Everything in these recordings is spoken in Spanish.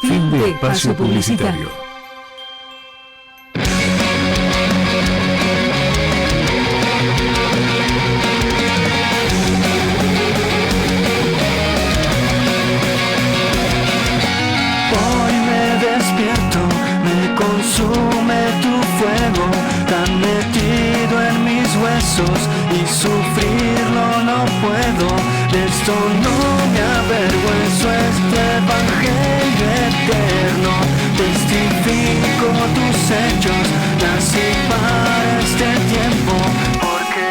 Fin de espacio publicitario. Hoy me despierto, me consume tu fuego, tan metido en mis huesos y sufrirlo no puedo. De esto no me avergüenzo, este evangelio eterno. Testifico tus hechos, nací para este tiempo, porque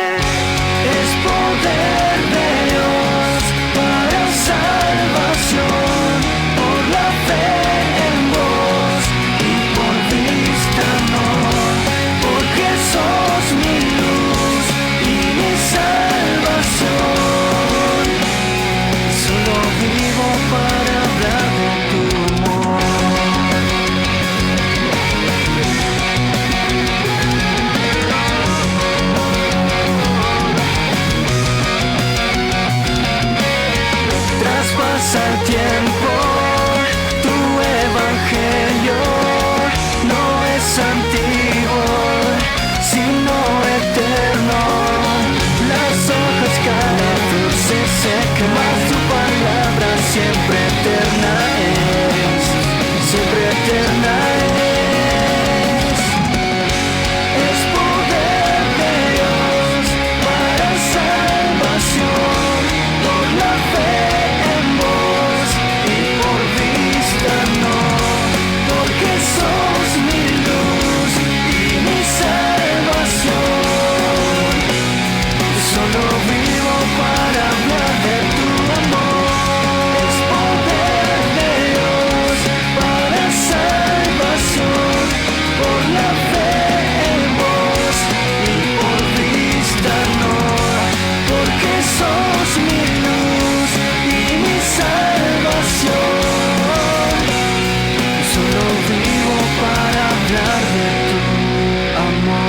es poder de Dios para salvación, por la fe en vos y por vista no, porque sos mi luz y mi salvación. Solo vivo para hablar de tu amor. Traspasa el tiempo, tu evangelio no es antiguo, sino eterno. Las hojas cada flor se secan, mas tu palabra siempre eterna es, siempre eterna es. Es poder de Dios para salvación, por la fe en vos y por vista no, porque sos mi luz y mi salvación. Solo vivo para hablar de tu amor. Es poder de Dios para salvación, por la fe en vos y por vista no, porque sos mi luz y mi salvación. Solo vivo para hablar de tu amor.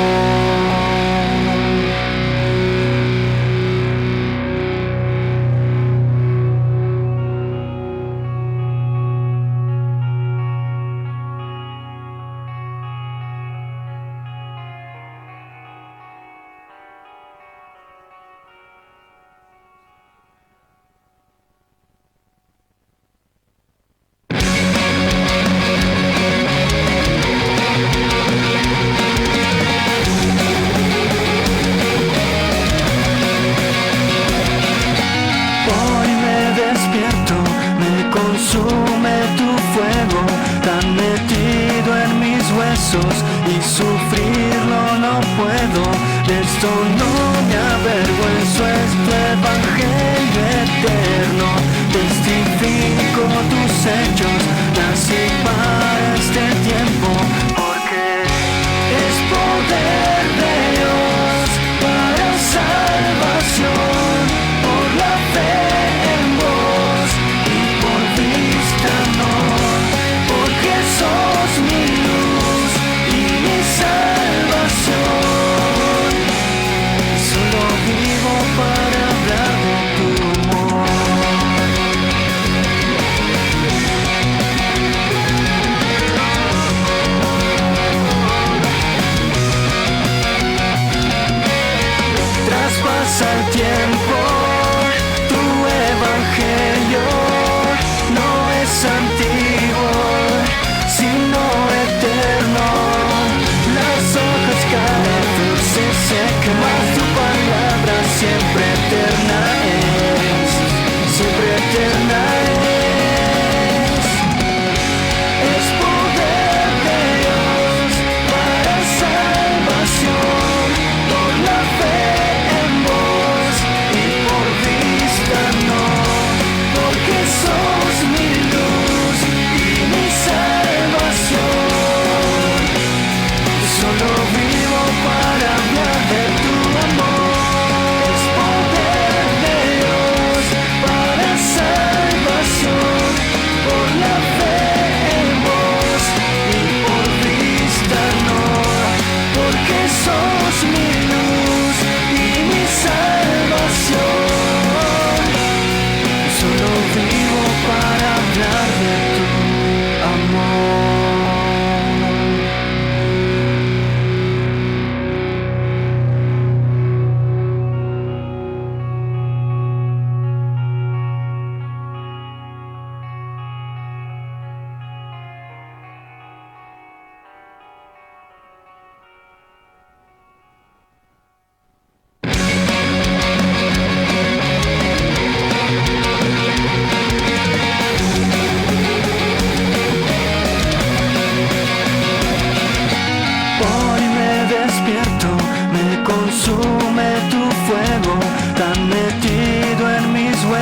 Hoy me despierto, me consume tu fuego, tan metido en mis huesos y sufrirlo no puedo. De esto no me avergüenzo, este evangelio eterno. Testifico tus hechos, nací para este tiempo, porque es poder de Dios para salvación, por la fe en vos y por vista no, porque sos mi luz y mi salvación. Solo vivo para hablar de tu amor.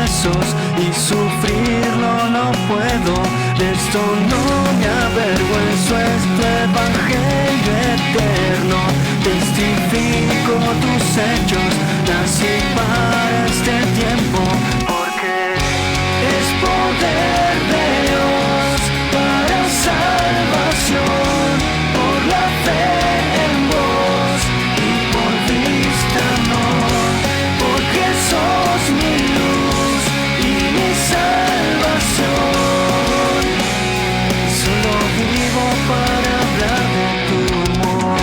huesos y sufrirlo no puedo. De esto no me avergüenzo, es tu evangelio eterno. Testifico tus hechos, nací para este tiempo, porque es poder de Dios para salvación, por la fe en vos y por vista no, porque sos mi luz y mi salvación. Solo vivo para hablar de tu amor.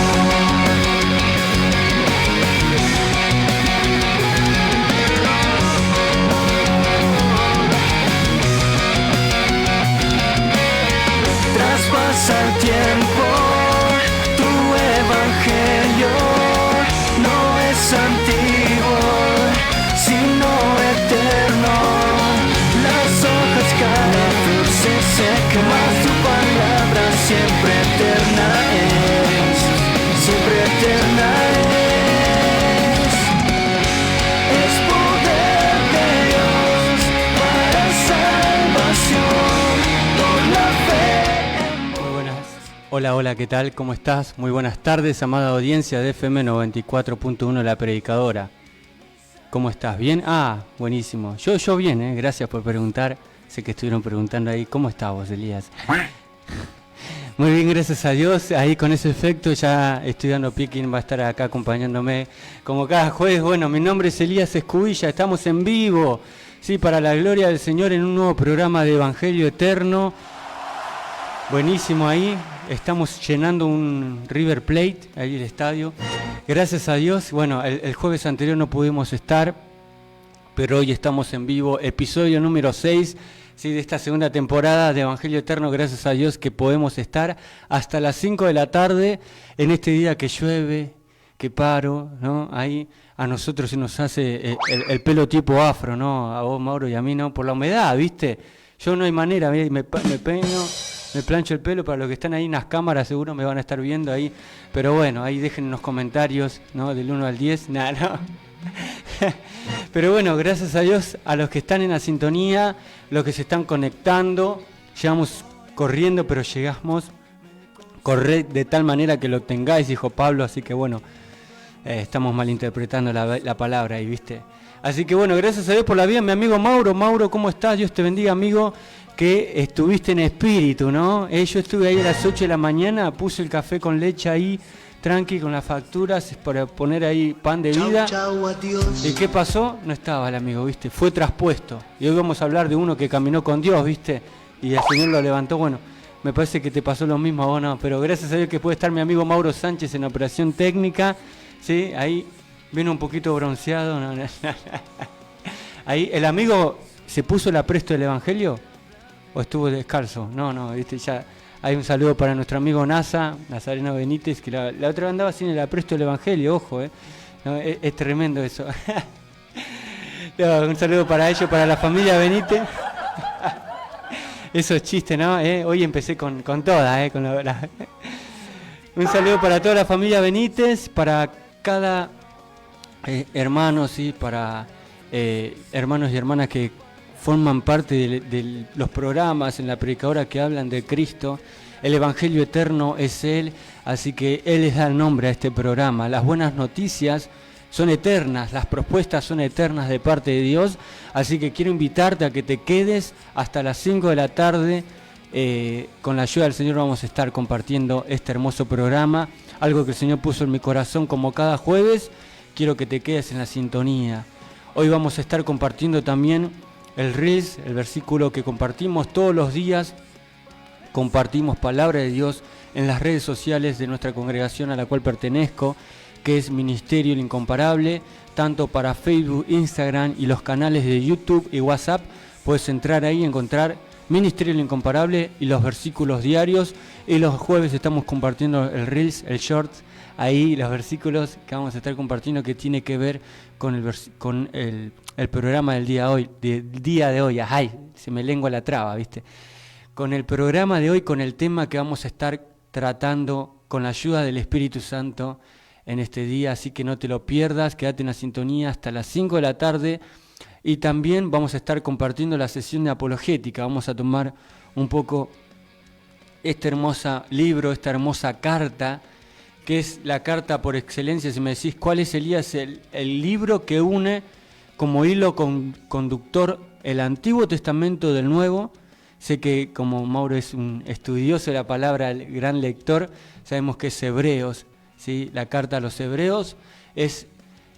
Traspasa el tiempo, tu evangelio no es antiguo, sino eterno. Las hojas caen, la flor se seca, mas tu palabra siempre eterna es, siempre eterna es. Es poder de Dios para salvación, por la fe. Muy buenas. Hola, hola, ¿qué tal? ¿Cómo estás? Muy buenas tardes, amada audiencia de FM 94.1 La Predicadora. ¿Cómo estás? ¿Bien? Ah, buenísimo. Yo bien, gracias por preguntar. Sé que estuvieron preguntando ahí, ¿cómo estás vos, Elías? Muy bien, gracias a Dios. Ahí con ese efecto ya estoy dando pie quién va a estar acá acompañándome. Como cada jueves, bueno, mi nombre es Elías Escubilla, estamos en vivo, sí, para la gloria del Señor en un nuevo programa de Evangelio Eterno. Buenísimo ahí, estamos llenando un River Plate, ahí el estadio. Gracias a Dios, bueno, el jueves anterior no pudimos estar, pero hoy estamos en vivo, episodio número 6, ¿sí?, de esta segunda temporada de Evangelio Eterno. Gracias a Dios que podemos estar hasta las 5 de la tarde, en este día que llueve, que paro, ¿no? Ahí a nosotros se nos hace el pelo tipo afro, ¿no? A vos, Mauro, y a mí no, por la humedad, ¿viste? Yo no hay manera, me peino, me plancho el pelo. Para los que están ahí en las cámaras seguro me van a estar viendo ahí, pero bueno, ahí dejen en los comentarios, ¿no? Del 1 al 10, nada, no. Pero bueno, gracias a Dios, a los que están en la sintonía, los que se están conectando, llegamos corriendo, pero llegamos, corred de tal manera que lo obtengáis, dijo Pablo, así que bueno, estamos malinterpretando la palabra ahí, ¿viste? Así que bueno, gracias a Dios por la vida, mi amigo Mauro. Mauro, ¿cómo estás? Dios te bendiga, amigo, que estuviste en espíritu, ¿no? Yo estuve ahí a las 8 de la mañana, puse el café con leche ahí, tranqui, con las facturas, para poner ahí pan de vida. Chau, adiós. ¿Y qué pasó? No estaba el amigo, ¿viste? Fue traspuesto. Y hoy vamos a hablar de uno que caminó con Dios, ¿viste? Y el Señor lo levantó. Bueno, me parece que te pasó lo mismo a vos, ¿no? Pero gracias a Dios que puede estar mi amigo Mauro Sánchez en operación técnica, ¿sí? Ahí viene un poquito bronceado. No. Ahí, ¿el amigo se puso el apresto del Evangelio? ¿O estuvo descalzo? No, ¿viste? Ya... Hay un saludo para nuestro amigo Nazareno Benítez, que la otra vez andaba sin el apresto del Evangelio, ojo, no, es tremendo eso. No, un saludo para ellos, para la familia Benítez. Eso es chiste, ¿no? Hoy empecé con todas, Un saludo para toda la familia Benítez, para cada hermano, sí, para hermanos y hermanas que forman parte de los programas en La Predicadora que hablan de Cristo. El Evangelio Eterno es Él, así que Él les da el nombre a este programa. Las buenas noticias son eternas, las propuestas son eternas de parte de Dios, así que quiero invitarte a que te quedes hasta las 5 de la tarde. Con la ayuda del Señor vamos a estar compartiendo este hermoso programa, algo que el Señor puso en mi corazón como cada jueves. Quiero que te quedes en la sintonía. Hoy vamos a estar compartiendo también el Reels, el versículo que compartimos todos los días. Compartimos palabra de Dios en las redes sociales de nuestra congregación a la cual pertenezco, que es Ministerio El Incomparable, tanto para Facebook, Instagram y los canales de YouTube y WhatsApp. Puedes entrar ahí y encontrar Ministerio El Incomparable y los versículos diarios. Y los jueves estamos compartiendo el Reels, el Shorts, ahí los versículos que vamos a estar compartiendo que tiene que ver con el programa del día de hoy. Ay, se me lengua la traba, ¿viste? Con el programa de hoy, con el tema que vamos a estar tratando con la ayuda del Espíritu Santo en este día, así que no te lo pierdas, quédate en la sintonía hasta las 5 de la tarde. Y también vamos a estar compartiendo la sesión de apologética. Vamos a tomar un poco este hermoso libro, esta hermosa carta, que es la carta por excelencia. Si me decís cuál es, Elías, el libro que une como hilo conductor el Antiguo Testamento del Nuevo. Sé que como Mauro es un estudioso de la palabra, el gran lector, sabemos que es Hebreos, ¿sí? La carta a los Hebreos es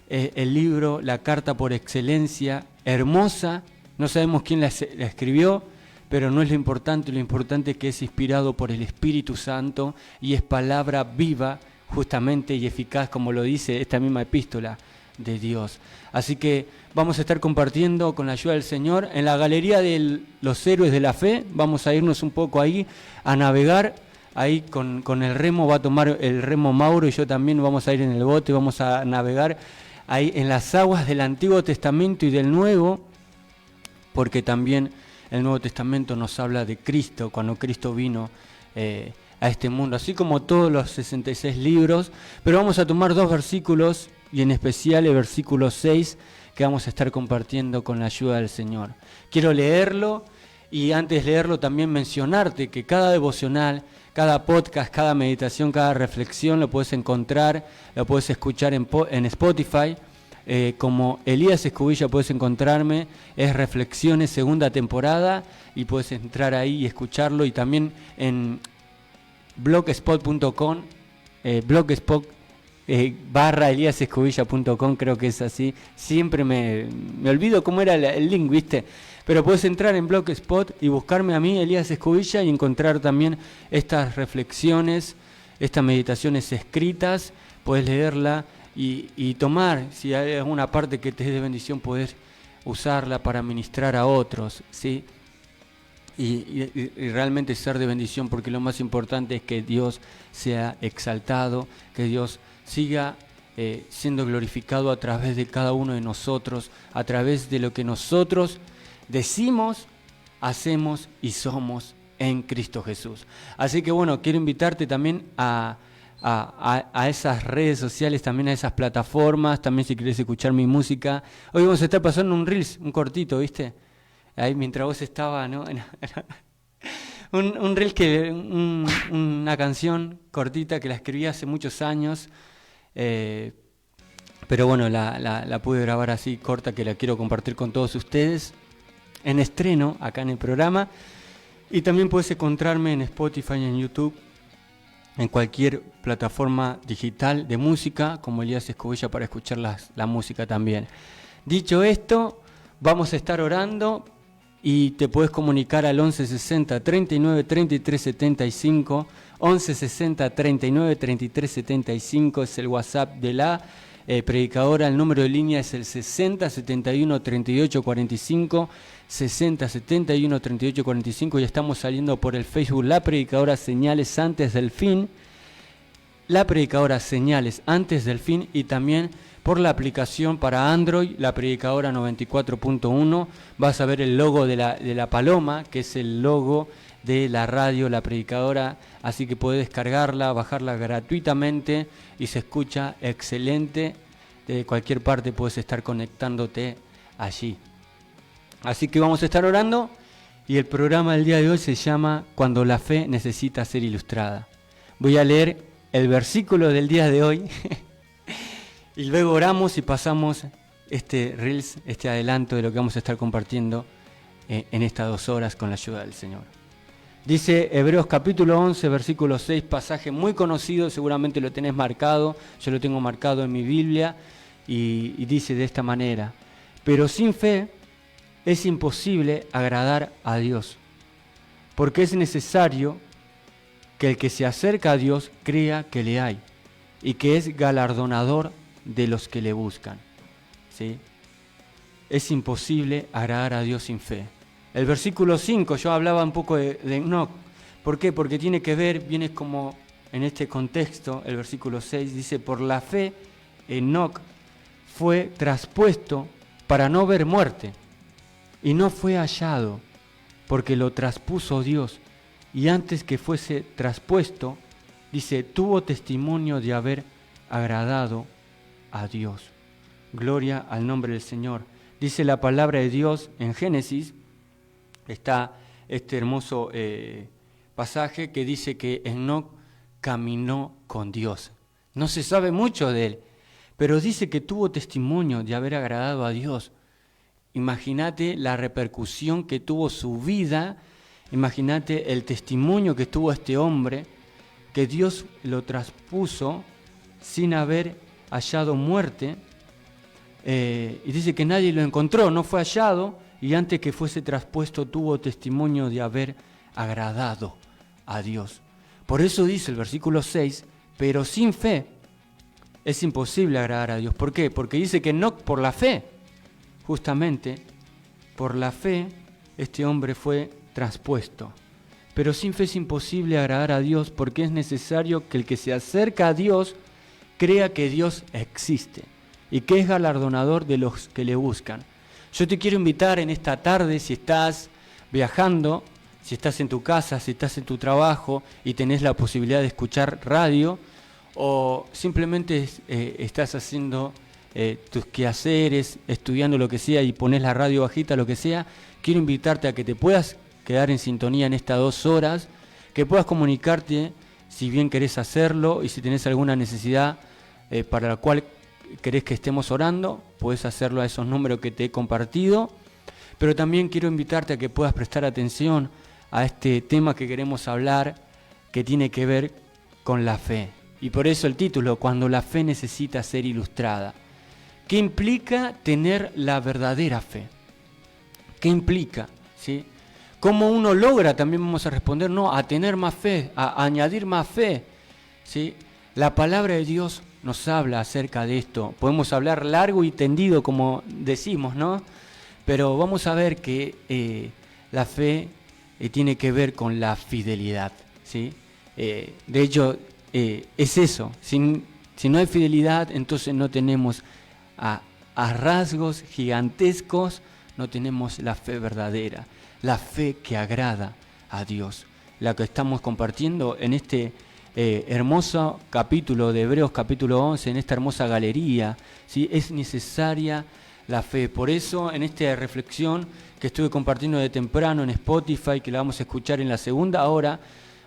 el libro, la carta por excelencia, hermosa. No sabemos quién la escribió, pero no es lo importante es que es inspirado por el Espíritu Santo y es palabra viva, justamente, y eficaz, como lo dice esta misma epístola de Dios. Así que vamos a estar compartiendo con la ayuda del Señor en la galería de los héroes de la fe. Vamos a irnos un poco ahí a navegar. Ahí con el remo, va a tomar el remo Mauro y yo también vamos a ir en el bote, vamos a navegar ahí en las aguas del Antiguo Testamento y del Nuevo, porque también el Nuevo Testamento nos habla de Cristo, cuando Cristo vino a este mundo, así como todos los 66 libros, pero vamos a tomar 2 versículos, y en especial el versículo 6, que vamos a estar compartiendo con la ayuda del Señor. Quiero leerlo, y antes de leerlo también mencionarte que cada devocional, cada podcast, cada meditación, cada reflexión lo puedes encontrar, lo puedes escuchar en Spotify, como Elías Escubilla puedes encontrarme, es Reflexiones segunda temporada, y puedes entrar ahí y escucharlo, y también en blogspot.com, blogspot /eliasescubilla.com, creo que es así, siempre me olvido cómo era el link, ¿viste? Pero puedes entrar en Blogspot y buscarme a mí, Elías Escubilla, y encontrar también estas reflexiones, estas meditaciones escritas. Puedes leerla y tomar, si hay alguna parte que te dé de bendición, poder usarla para ministrar a otros, ¿sí? Y realmente ser de bendición, porque lo más importante es que Dios sea exaltado, que Dios siga siendo glorificado a través de cada uno de nosotros, a través de lo que nosotros decimos, hacemos y somos en Cristo Jesús. Así que bueno, quiero invitarte también a esas redes sociales, también a esas plataformas, también si quieres escuchar mi música. Hoy vamos a estar pasando un Reels, un cortito, ¿viste? Ahí mientras vos estabas, ¿no? un Reel, una canción cortita que la escribí hace muchos años, pero bueno, la pude grabar así corta, que la quiero compartir con todos ustedes en estreno acá en el programa. Y también puedes encontrarme en Spotify y en YouTube, en cualquier plataforma digital de música, como Elías Escubilla, para escuchar la música también. Dicho esto, vamos a estar orando y te puedes comunicar al 1160 39 33 75, 1160 39 33 75 es el WhatsApp de la predicadora. El número de línea es el 60 71 38 45, 60 71 38 45, y estamos saliendo por el Facebook La Predicadora Señales Antes del Fin, La Predicadora Señales Antes del Fin, y también por la aplicación para Android, La Predicadora 94.1, vas a ver el logo de la paloma, que es el logo de la radio La Predicadora, así que puedes descargarla, bajarla gratuitamente y se escucha excelente. De cualquier parte puedes estar conectándote allí. Así que vamos a estar orando, y el programa del día de hoy se llama Cuando la fe necesita ser ilustrada. Voy a leer el versículo del día de hoy y luego oramos y pasamos este Reels, este adelanto de lo que vamos a estar compartiendo en estas 2 horas con la ayuda del Señor. Dice Hebreos capítulo 11, versículo 6, pasaje muy conocido, seguramente lo tenés marcado, yo lo tengo marcado en mi Biblia, y dice de esta manera: pero sin fe es imposible agradar a Dios, porque es necesario que el que se acerca a Dios crea que le hay, y que es galardonador de los que le buscan. ¿Sí? Es imposible agradar a Dios sin fe. El versículo 5, yo hablaba un poco de Enoc. ¿Por qué? Porque tiene que ver, viene como en este contexto, el versículo 6 dice: por la fe Enoc fue traspuesto para no ver muerte, y no fue hallado, porque lo traspuso Dios, y antes que fuese traspuesto, dice, tuvo testimonio de haber agradado a Dios. Gloria al nombre del Señor. Dice la palabra de Dios en Génesis, está este hermoso pasaje que dice que Enoc caminó con Dios. No se sabe mucho de él, pero dice que tuvo testimonio de haber agradado a Dios. Imagínate la repercusión que tuvo su vida, imagínate el testimonio que tuvo este hombre, que Dios lo traspuso sin haber hallado muerte, y dice que nadie lo encontró, no fue hallado, y antes que fuese traspuesto tuvo testimonio de haber agradado a Dios. Por eso dice el versículo 6, pero sin fe es imposible agradar a Dios. ¿Por qué? Porque dice que no por la fe, justamente por la fe este hombre fue traspuesto. Pero sin fe es imposible agradar a Dios, porque es necesario que el que se acerca a Dios crea que Dios existe y que es galardonador de los que le buscan. Yo te quiero invitar en esta tarde, si estás viajando, si estás en tu casa, si estás en tu trabajo y tenés la posibilidad de escuchar radio, o simplemente estás haciendo tus quehaceres, estudiando lo que sea y pones la radio bajita, lo que sea, quiero invitarte a que te puedas quedar en sintonía en estas 2 horas, que puedas comunicarte si bien querés hacerlo y si tenés alguna necesidad para la cual querés que estemos orando, puedes hacerlo a esos números que te he compartido, pero también quiero invitarte a que puedas prestar atención a este tema que queremos hablar, que tiene que ver con la fe. Y por eso el título, cuando la fe necesita ser ilustrada. ¿Qué implica tener la verdadera fe? ¿Qué implica? ¿Sí? ¿Cómo uno logra, también vamos a responder, no, a tener más fe, a añadir más fe? ¿Sí? La palabra de Dios nos habla acerca de esto. Podemos hablar largo y tendido, como decimos, ¿no? Pero vamos a ver que la fe tiene que ver con la fidelidad, ¿sí? De hecho, es eso. Si no hay fidelidad, entonces no tenemos a rasgos gigantescos, no tenemos la fe verdadera, la fe que agrada a Dios, la que estamos compartiendo en este hermoso capítulo de Hebreos capítulo 11, en esta hermosa galería, ¿sí? Es necesaria la fe. Por eso en esta reflexión que estuve compartiendo de temprano en Spotify, que la vamos a escuchar en la segunda hora,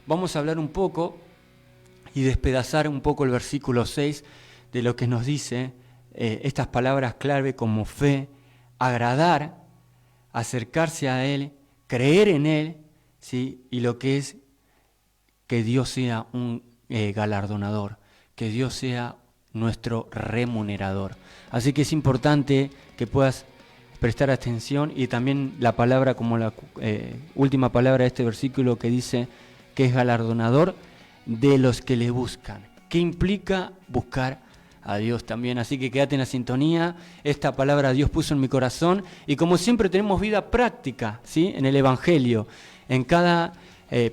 vamos a hablar un poco y despedazar un poco el versículo 6 de lo que nos dice estas palabras clave como fe, agradar, acercarse a Él, creer en Él, ¿sí? Y lo que es que Dios sea un galardonador, que Dios sea nuestro remunerador. Así que es importante que puedas prestar atención, y también la palabra como la última palabra de este versículo que dice que es galardonador de los que le buscan. ¿Qué implica buscar a Dios también? Así que quédate en la sintonía. Esta palabra Dios puso en mi corazón, y como siempre tenemos vida práctica, ¿sí? En el Evangelio, en cada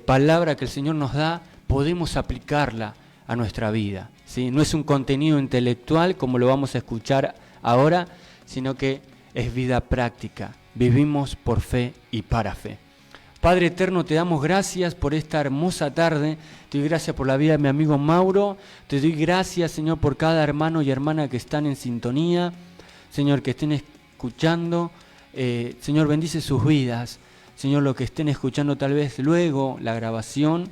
palabra que el Señor nos da, podemos aplicarla a nuestra vida, ¿sí? No es un contenido intelectual como lo vamos a escuchar ahora, sino que es vida práctica. Vivimos por fe y para fe. Padre eterno, te damos gracias por esta hermosa tarde. Te doy gracias por la vida de mi amigo Mauro. Te doy gracias, Señor, por cada hermano y hermana que están en sintonía. Señor, que estén escuchando. Señor, bendice sus vidas. Señor, lo que estén escuchando tal vez luego, la grabación,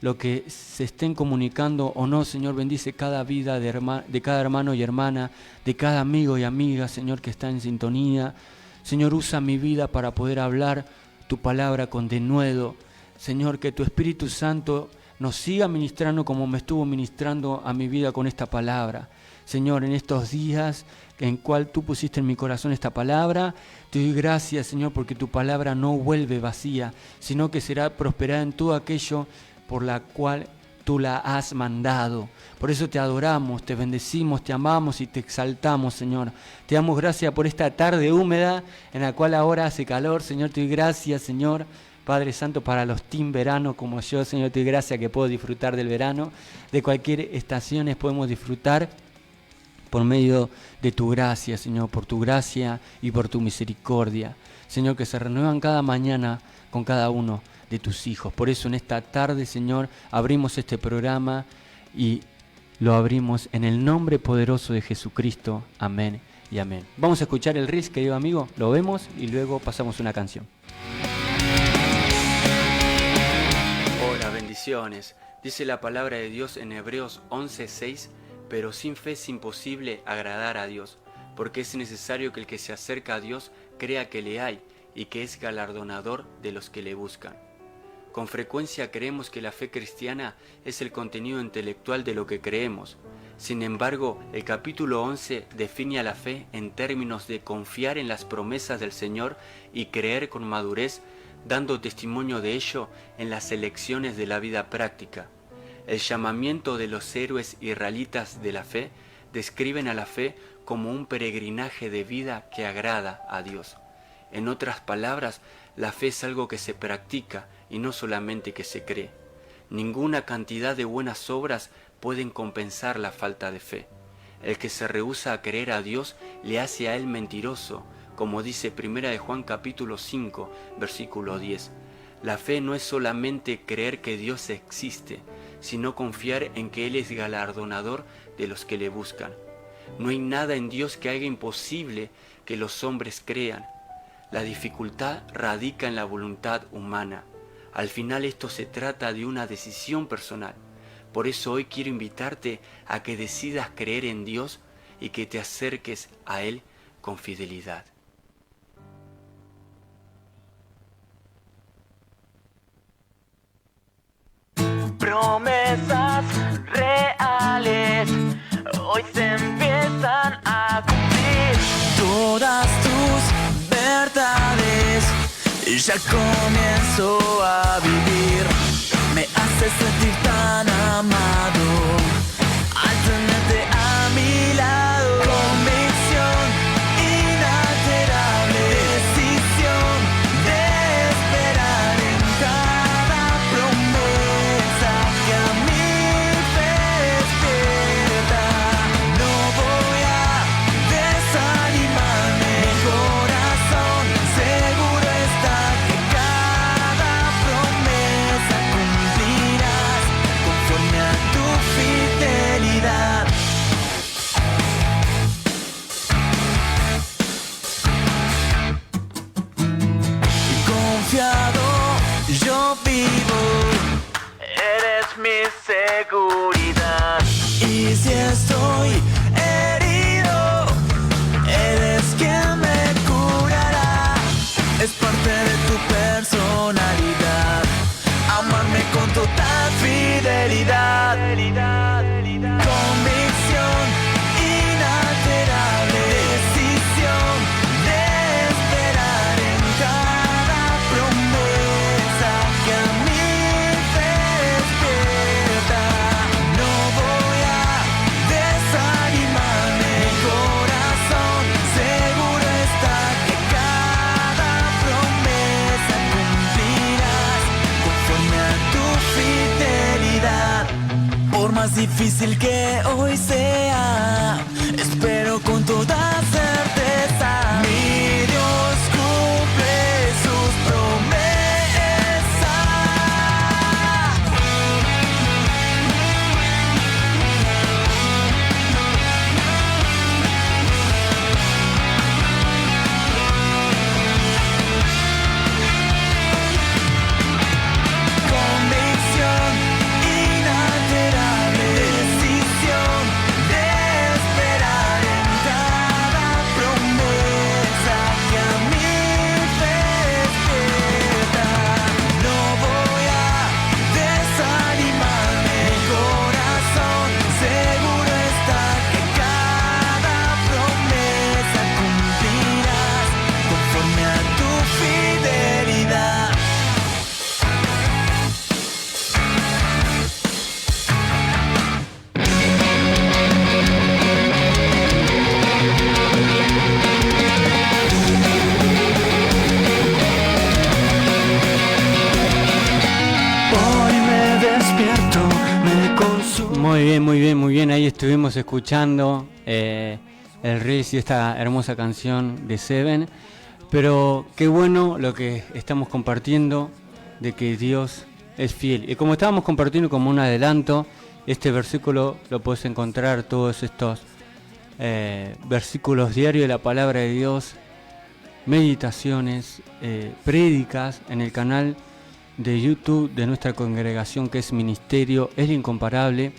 lo que se estén comunicando o no, Señor, bendice cada vida de cada hermano y hermana, de cada amigo y amiga, Señor, que está en sintonía. Señor, usa mi vida para poder hablar tu palabra con denuedo. Señor, que tu Espíritu Santo nos siga ministrando como me estuvo ministrando a mi vida con esta palabra. Señor, en estos días en cual tú pusiste en mi corazón esta palabra, te doy gracias, Señor, porque tu palabra no vuelve vacía, sino que será prosperada en todo aquello por la cual tú la has mandado. Por eso te adoramos, te bendecimos, te amamos y te exaltamos, Señor. Te damos gracias por esta tarde húmeda en la cual ahora hace calor, Señor. Te doy gracias, Señor, Padre Santo, para los team verano como yo, Señor. Te doy gracias que puedo disfrutar del verano. De cualquier estación podemos disfrutar por medio de tu gracia, Señor, por tu gracia y por tu misericordia. Señor, que se renuevan cada mañana con cada uno de tus hijos. Por eso en esta tarde, Señor, abrimos este programa y lo abrimos en el nombre poderoso de Jesucristo. Amén y amén. Vamos a escuchar el Reels, querido amigo, lo vemos y luego pasamos una canción. Hola, bendiciones. Dice la palabra de Dios en Hebreos 11:6, pero sin fe es imposible agradar a Dios, porque es necesario que el que se acerca a Dios crea que le hay y que es galardonador de los que le buscan. Con frecuencia creemos que la fe cristiana es el contenido intelectual de lo que creemos. Sin embargo, el capítulo 11 define a la fe en términos de confiar en las promesas del Señor y creer con madurez, dando testimonio de ello en las elecciones de la vida práctica. El llamamiento de los héroes israelitas de la fe describen a la fe como un peregrinaje de vida que agrada a Dios. En otras palabras, la fe es algo que se practica y no solamente que se cree. Ninguna cantidad de buenas obras pueden compensar la falta de fe. El que se rehúsa a creer a Dios le hace a él mentiroso, como dice 1 de Juan capítulo 5, versículo 10. La fe no es solamente creer que Dios existe, sino confiar en que Él es galardonador de los que le buscan. No hay nada en Dios que haga imposible que los hombres crean. La dificultad radica en la voluntad humana. Al final esto se trata de una decisión personal. Por eso hoy quiero invitarte a que decidas creer en Dios y que te acerques a Él con fidelidad. Promesas reales hoy se empiezan a cumplir. Todas tus verdades ya comienzo a vivir. Me hace sentir tan amado al tenerte a mi lado. Convicción inalterable, decisión de esperar en cada promesa que a mí despierta. No voy a desanimarme, mi corazón seguro está que cada promesa cumplirás conforme a tu fidelidad. Confiado yo vivo, eres mi seguridad. Y si estoy herido, eres quien me curará. Es parte de tu personalidad, amarme con total fidelidad. Convicción inalterable, decisión de esperar en cada promesa que a mí despierta. No voy a desanimarme, mi corazón seguro está que cada promesa cumplirás conforme a tu fidelidad. Por más difícil que hoy sea, espero con toda certeza. Mi Dios cumple sus promesas. Convicción inalterable, decisión de esperar en cada promesa que a mí despierta. No voy a desanimarme, mi corazón seguro está que cada promesa cumplirás conforme a tu fidelidad. Hoy me despierto, me consumo. Muy bien, ahí estuvimos escuchando el Reels y esta hermosa canción de Seven. Pero qué bueno lo que estamos compartiendo, de que Dios es fiel. Y como estábamos compartiendo como un adelanto, este versículo lo puedes encontrar todos estos versículos diarios de la palabra de Dios, meditaciones, prédicas en el canal de YouTube de nuestra congregación, que es Ministerio El Incomparable,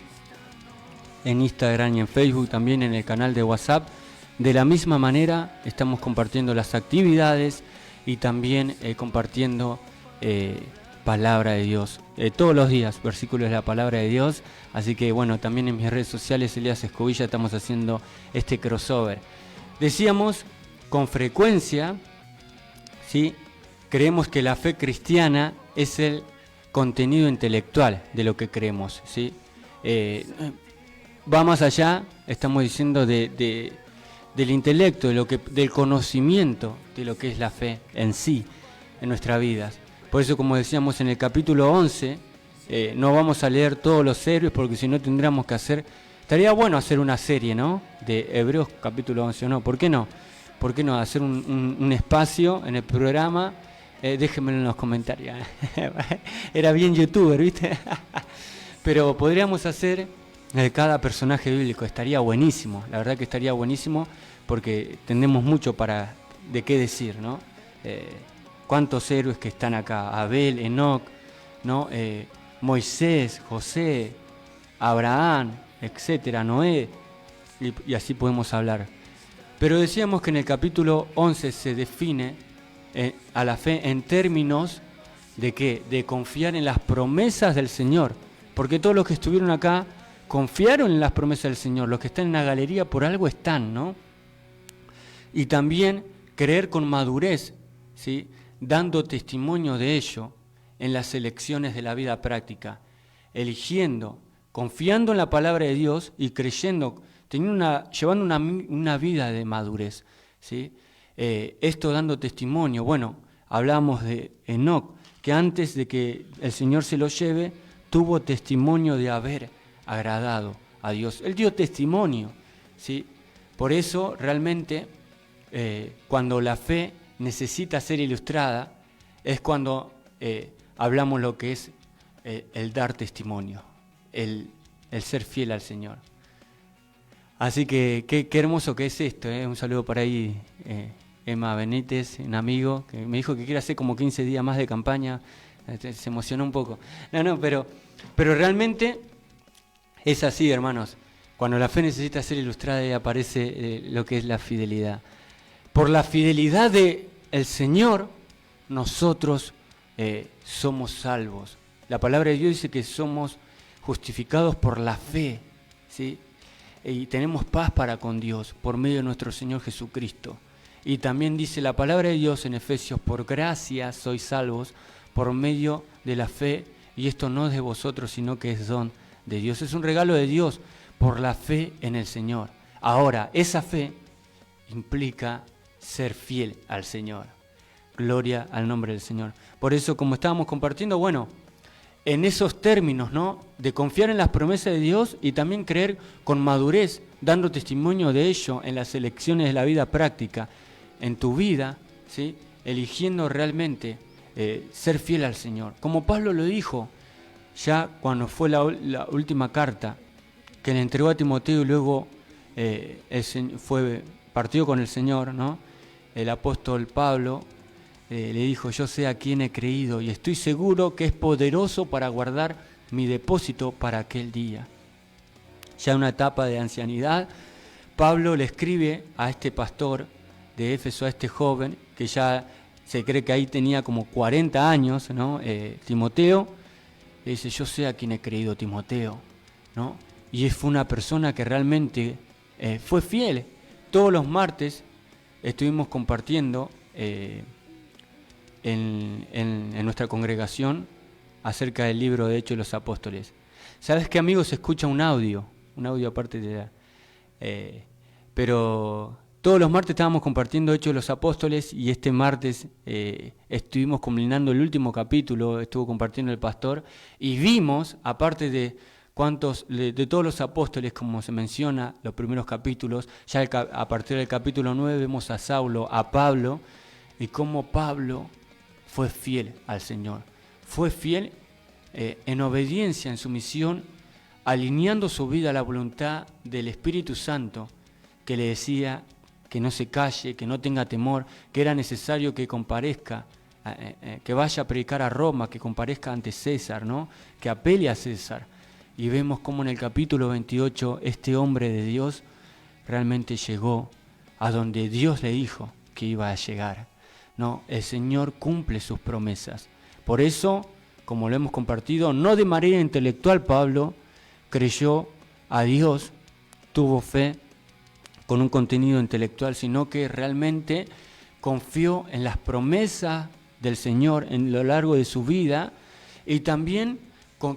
en Instagram y en Facebook, también en el canal de WhatsApp. De la misma manera estamos compartiendo las actividades y también compartiendo palabra de Dios, todos los días, versículos de la palabra de Dios. Así que bueno, también en mis redes sociales, Elías Escobilla, estamos haciendo este crossover. Decíamos, con frecuencia, ¿sí?, creemos que la fe cristiana es el contenido intelectual de lo que creemos, ¿sí? Va más allá, estamos diciendo del intelecto, del conocimiento de lo que es la fe en sí, en nuestras vidas. Por eso, como decíamos en el capítulo 11, no vamos a leer todos los héroes, porque si no tendríamos que estaría bueno hacer una serie, ¿no?, de Hebreos capítulo 11, ¿no? ¿Por qué no? ¿Por qué no hacer un espacio en el programa? Déjenmelo en los comentarios. Era bien youtuber, ¿viste? Pero podríamos hacer cada personaje bíblico, estaría buenísimo, la verdad que estaría buenísimo, porque tenemos mucho de qué decir, ¿no? Cuántos héroes que están acá: Abel, Enoc, ¿no? Moisés, José, Abraham, etcétera, Noé, y así podemos hablar. Pero decíamos que en el capítulo 11 se define a la fe en términos de ¿qué? De confiar en las promesas del Señor, porque todos los que estuvieron acá confiaron en las promesas del Señor. Los que están en la galería por algo están, ¿no? Y también creer con madurez, ¿sí?, dando testimonio de ello en las elecciones de la vida práctica, eligiendo, confiando en la palabra de Dios y creyendo, llevando una vida de madurez, ¿sí? Esto dando testimonio. Bueno, hablamos de Enoc, que antes de que el Señor se lo lleve, tuvo testimonio de haber agradado a Dios. Él dio testimonio, ¿sí? Por eso realmente cuando la fe necesita ser ilustrada es cuando hablamos lo que es el dar testimonio, el ser fiel al Señor. Así que qué hermoso que es esto, ¿eh? Un saludo por ahí, Emma Benítez, un amigo que me dijo que quiere hacer como 15 días más de campaña. Se emocionó un poco. Pero realmente es así, hermanos. Cuando la fe necesita ser ilustrada, aparece lo que es la fidelidad. Por la fidelidad del Señor, nosotros somos salvos. La palabra de Dios dice que somos justificados por la fe, ¿sí? Y tenemos paz para con Dios por medio de nuestro Señor Jesucristo. Y también dice la palabra de Dios en Efesios: por gracia sois salvos por medio de la fe, y esto no es de vosotros, sino que es don de Dios. Es un regalo de Dios por la fe en el Señor. Ahora, esa fe implica ser fiel al Señor. Gloria al nombre del Señor. Por eso, como estábamos compartiendo, bueno, en esos términos, ¿no?, de confiar en las promesas de Dios y también creer con madurez, dando testimonio de ello en las elecciones de la vida práctica, en tu vida, ¿sí?, eligiendo realmente ser fiel al Señor. Como Pablo lo dijo ya cuando fue la última carta que le entregó a Timoteo, y luego partió con el Señor, ¿no? El apóstol Pablo le dijo: yo sé a quién he creído y estoy seguro que es poderoso para guardar mi depósito para aquel día. Ya en una etapa de ancianidad, Pablo le escribe a este pastor de Éfeso, a este joven, que ya se cree que ahí tenía como 40 años, ¿no? Timoteo, le dice: yo sé a quién he creído, Timoteo, ¿no? Y fue una persona que realmente fue fiel. Todos los martes estuvimos compartiendo en nuestra congregación acerca del libro de Hechos de los Apóstoles. ¿Sabes qué, amigos? Se escucha un audio aparte de pero todos los martes estábamos compartiendo Hechos de los Apóstoles, y este martes estuvimos culminando el último capítulo, estuvo compartiendo el pastor, y vimos, aparte de todos los apóstoles, como se menciona, los primeros capítulos, ya a partir del capítulo 9 vemos a Saulo, a Pablo, y cómo Pablo fue fiel al Señor. Fue fiel en obediencia, en sumisión, alineando su vida a la voluntad del Espíritu Santo, que le decía que no se calle, que no tenga temor, que era necesario que comparezca, que vaya a predicar a Roma, que comparezca ante César, ¿no? Que apele a César. Y vemos cómo en el capítulo 28 este hombre de Dios realmente llegó a donde Dios le dijo que iba a llegar. No, el Señor cumple sus promesas. Por eso, como lo hemos compartido, no de manera intelectual Pablo creyó a Dios, tuvo fe con un contenido intelectual, sino que realmente confió en las promesas del Señor en lo largo de su vida y también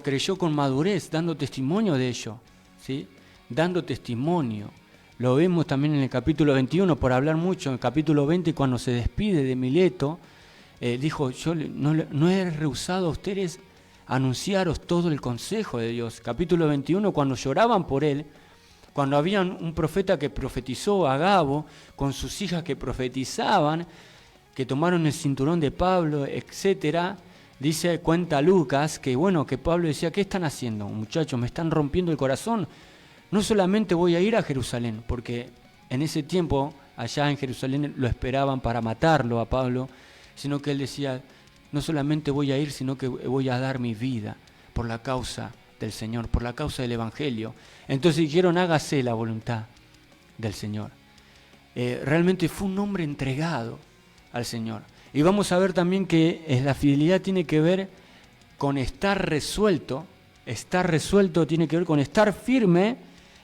creyó con madurez, dando testimonio de ello, ¿sí? Dando testimonio. Lo vemos también en el capítulo 21, por hablar mucho, en el capítulo 20, cuando se despide de Mileto, dijo, yo no he rehusado a ustedes anunciaros todo el consejo de Dios. Capítulo 21, cuando lloraban por él, cuando había un profeta que profetizó, Agabo, con sus hijas que profetizaban, que tomaron el cinturón de Pablo, etcétera, cuenta Lucas, que Pablo decía, ¿qué están haciendo? Muchachos, me están rompiendo el corazón. No solamente voy a ir a Jerusalén, porque en ese tiempo, allá en Jerusalén, lo esperaban para matarlo a Pablo, sino que él decía, no solamente voy a ir, sino que voy a dar mi vida por la causa del Señor, por la causa del Evangelio. Entonces dijeron, hágase la voluntad del Señor. Realmente fue un hombre entregado al Señor. Y vamos a ver también que la fidelidad tiene que ver con estar resuelto tiene que ver con estar firme,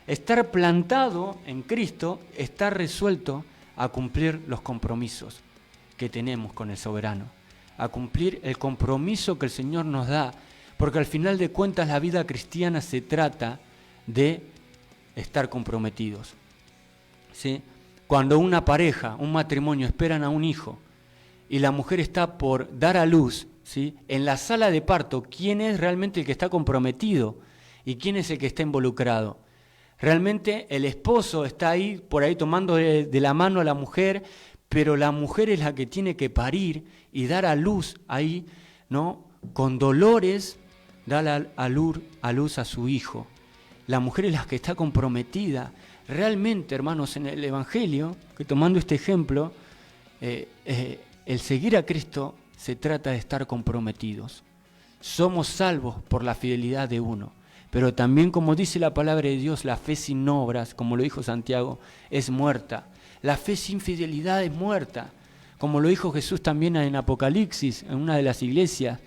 estar plantado en Cristo, estar resuelto a cumplir los compromisos que tenemos con el soberano, a cumplir el compromiso que el Señor nos da, porque al final de cuentas la vida cristiana se trata de estar comprometidos, ¿sí? Cuando una pareja, un matrimonio esperan a un hijo y la mujer está por dar a luz, ¿sí? En la sala de parto, ¿quién es realmente el que está comprometido y quién es el que está involucrado? Realmente el esposo está ahí, por ahí tomando de la mano a la mujer, pero la mujer es la que tiene que parir y dar a luz ahí, ¿no? Con dolores, dar a luz a su hijo. La mujer es la que está comprometida. Realmente, hermanos, en el Evangelio, que tomando este ejemplo, el seguir a Cristo se trata de estar comprometidos. Somos salvos por la fidelidad de uno. Pero también, como dice la palabra de Dios, la fe sin obras, como lo dijo Santiago, es muerta. La fe sin fidelidad es muerta. Como lo dijo Jesús también en Apocalipsis, en una de las iglesias,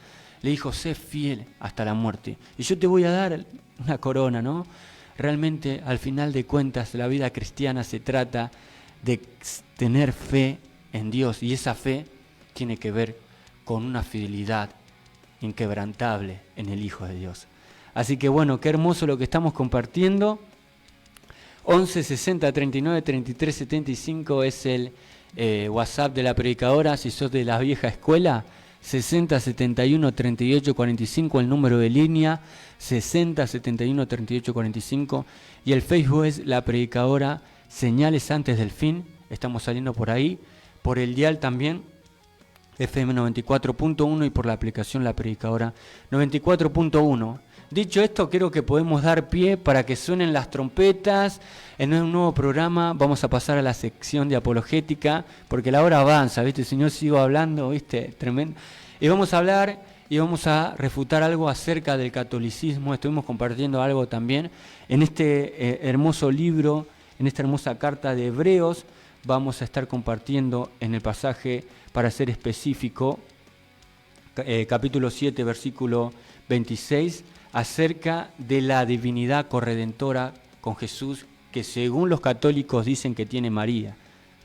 le dijo, sé fiel hasta la muerte. Y yo te voy a dar una corona, ¿no? Realmente, al final de cuentas, la vida cristiana se trata de tener fe en Dios. Y esa fe tiene que ver con una fidelidad inquebrantable en el Hijo de Dios. Así que qué hermoso lo que estamos compartiendo. 11 60 39 33 75 es el WhatsApp de la predicadora. Si sos de la vieja escuela, 60 71 38 45 el número de línea, 60 71 38 45. Y el Facebook es la predicadora Señales Antes del Fin. Estamos saliendo por ahí, por el dial también, FM 94.1 y por la aplicación La Predicadora 94.1. Dicho esto, creo que podemos dar pie para que suenen las trompetas. En un nuevo programa vamos a pasar a la sección de apologética, porque la hora avanza, ¿viste? Si no sigo hablando, ¿viste? Tremendo. Y vamos a hablar y vamos a refutar algo acerca del catolicismo. Estuvimos compartiendo algo también en este hermoso libro, en esta hermosa carta de Hebreos. Vamos a estar compartiendo en el pasaje, para ser específico, capítulo 7, versículo 26, acerca de la divinidad corredentora con Jesús, que según los católicos dicen que tiene María.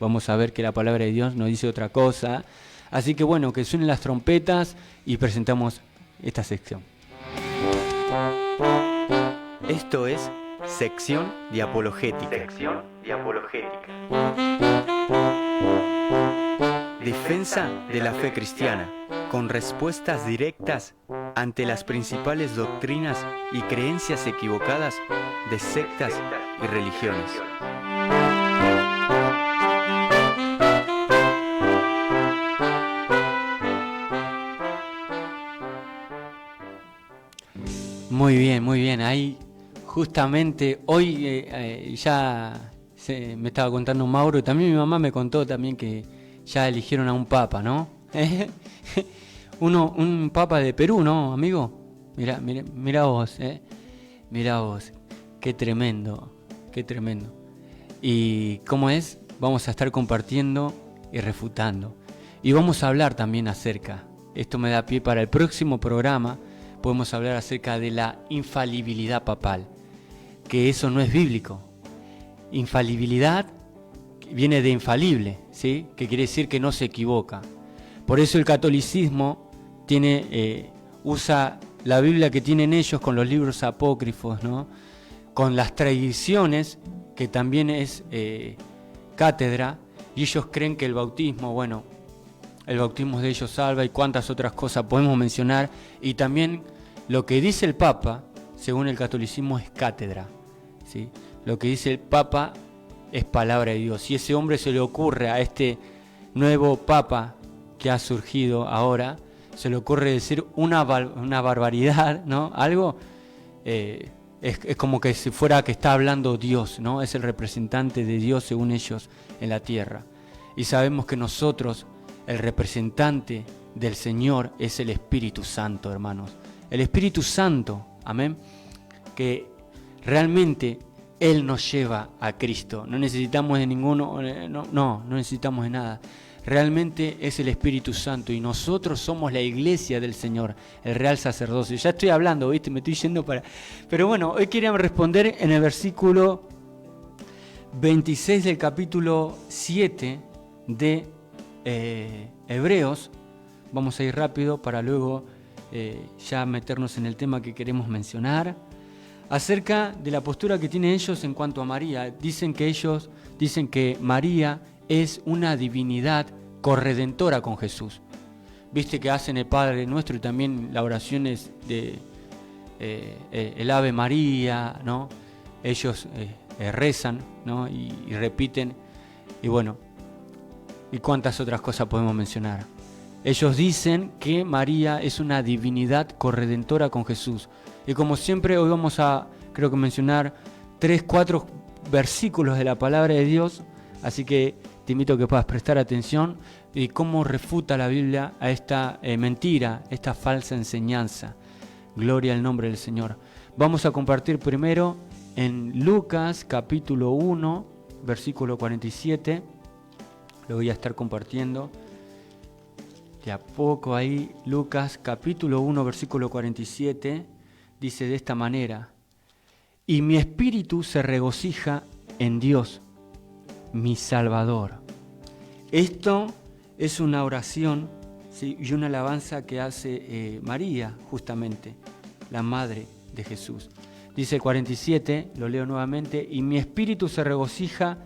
Vamos a ver que la palabra de Dios nos dice otra cosa. Así que que suenen las trompetas y presentamos esta sección. Esto es Sección de Apologética. Sección de Apologética. Defensa de la fe cristiana, con respuestas directas ante las principales doctrinas y creencias equivocadas de sectas y religiones. Muy bien, muy bien. Ahí justamente hoy ya me estaba contando Mauro, y también mi mamá me contó también que ya eligieron a un papa, ¿no? Un papa de Perú, ¿no, amigo? Mira vos, Mira vos, qué tremendo. Y ¿cómo es? Vamos a estar compartiendo y refutando. Y vamos a hablar también acerca, esto me da pie para el próximo programa, podemos hablar acerca de la infalibilidad papal, que eso no es bíblico. Infalibilidad viene de infalible, ¿sí? Que quiere decir que no se equivoca. Por eso el catolicismo usa la Biblia que tienen ellos con los libros apócrifos, ¿no? Con las tradiciones, que también es cátedra, y ellos creen que el bautismo de ellos salva, y cuántas otras cosas podemos mencionar, y también lo que dice el Papa, según el catolicismo, es cátedra, ¿sí? Lo que dice el Papa es palabra de Dios. Si ese hombre se le ocurre a este nuevo Papa que ha surgido ahora, se le ocurre decir una barbaridad, ¿no? Algo, es como que si fuera que está hablando Dios, ¿no? Es el representante de Dios según ellos en la tierra. Y sabemos que nosotros, el representante del Señor es el Espíritu Santo, hermanos. El Espíritu Santo, amén, que realmente Él nos lleva a Cristo. No necesitamos de ninguno, no necesitamos de nada. Realmente es el Espíritu Santo, y nosotros somos la iglesia del Señor, el real sacerdocio. Ya estoy hablando, ¿viste? Me estoy yendo para... Pero bueno, hoy quería responder en el versículo 26 del capítulo 7 de Hebreos. Vamos a ir rápido para luego ya meternos en el tema que queremos mencionar. Acerca de la postura que tienen ellos en cuanto a María. Dicen que María es una divinidad corredentora con Jesús. Viste que hacen el Padre Nuestro y también las oraciones de el Ave María, ¿no? Ellos rezan, ¿no? y repiten, y bueno, y cuántas otras cosas podemos mencionar. Ellos dicen que María es una divinidad corredentora con Jesús. Y como siempre, hoy vamos a, creo que mencionar 3-4 versículos de la palabra de Dios. Así que te invito a que puedas prestar atención y cómo refuta la Biblia a esta mentira, esta falsa enseñanza. Gloria al nombre del Señor. Vamos a compartir primero en Lucas capítulo 1, versículo 47. Lo voy a estar compartiendo de a poco ahí. Lucas capítulo 1, versículo 47. Dice de esta manera: y mi espíritu se regocija en Dios, mi Salvador. Esto es una oración, ¿sí? Y una alabanza que hace María, justamente, la madre de Jesús. Dice 47, lo leo nuevamente: y mi espíritu se regocija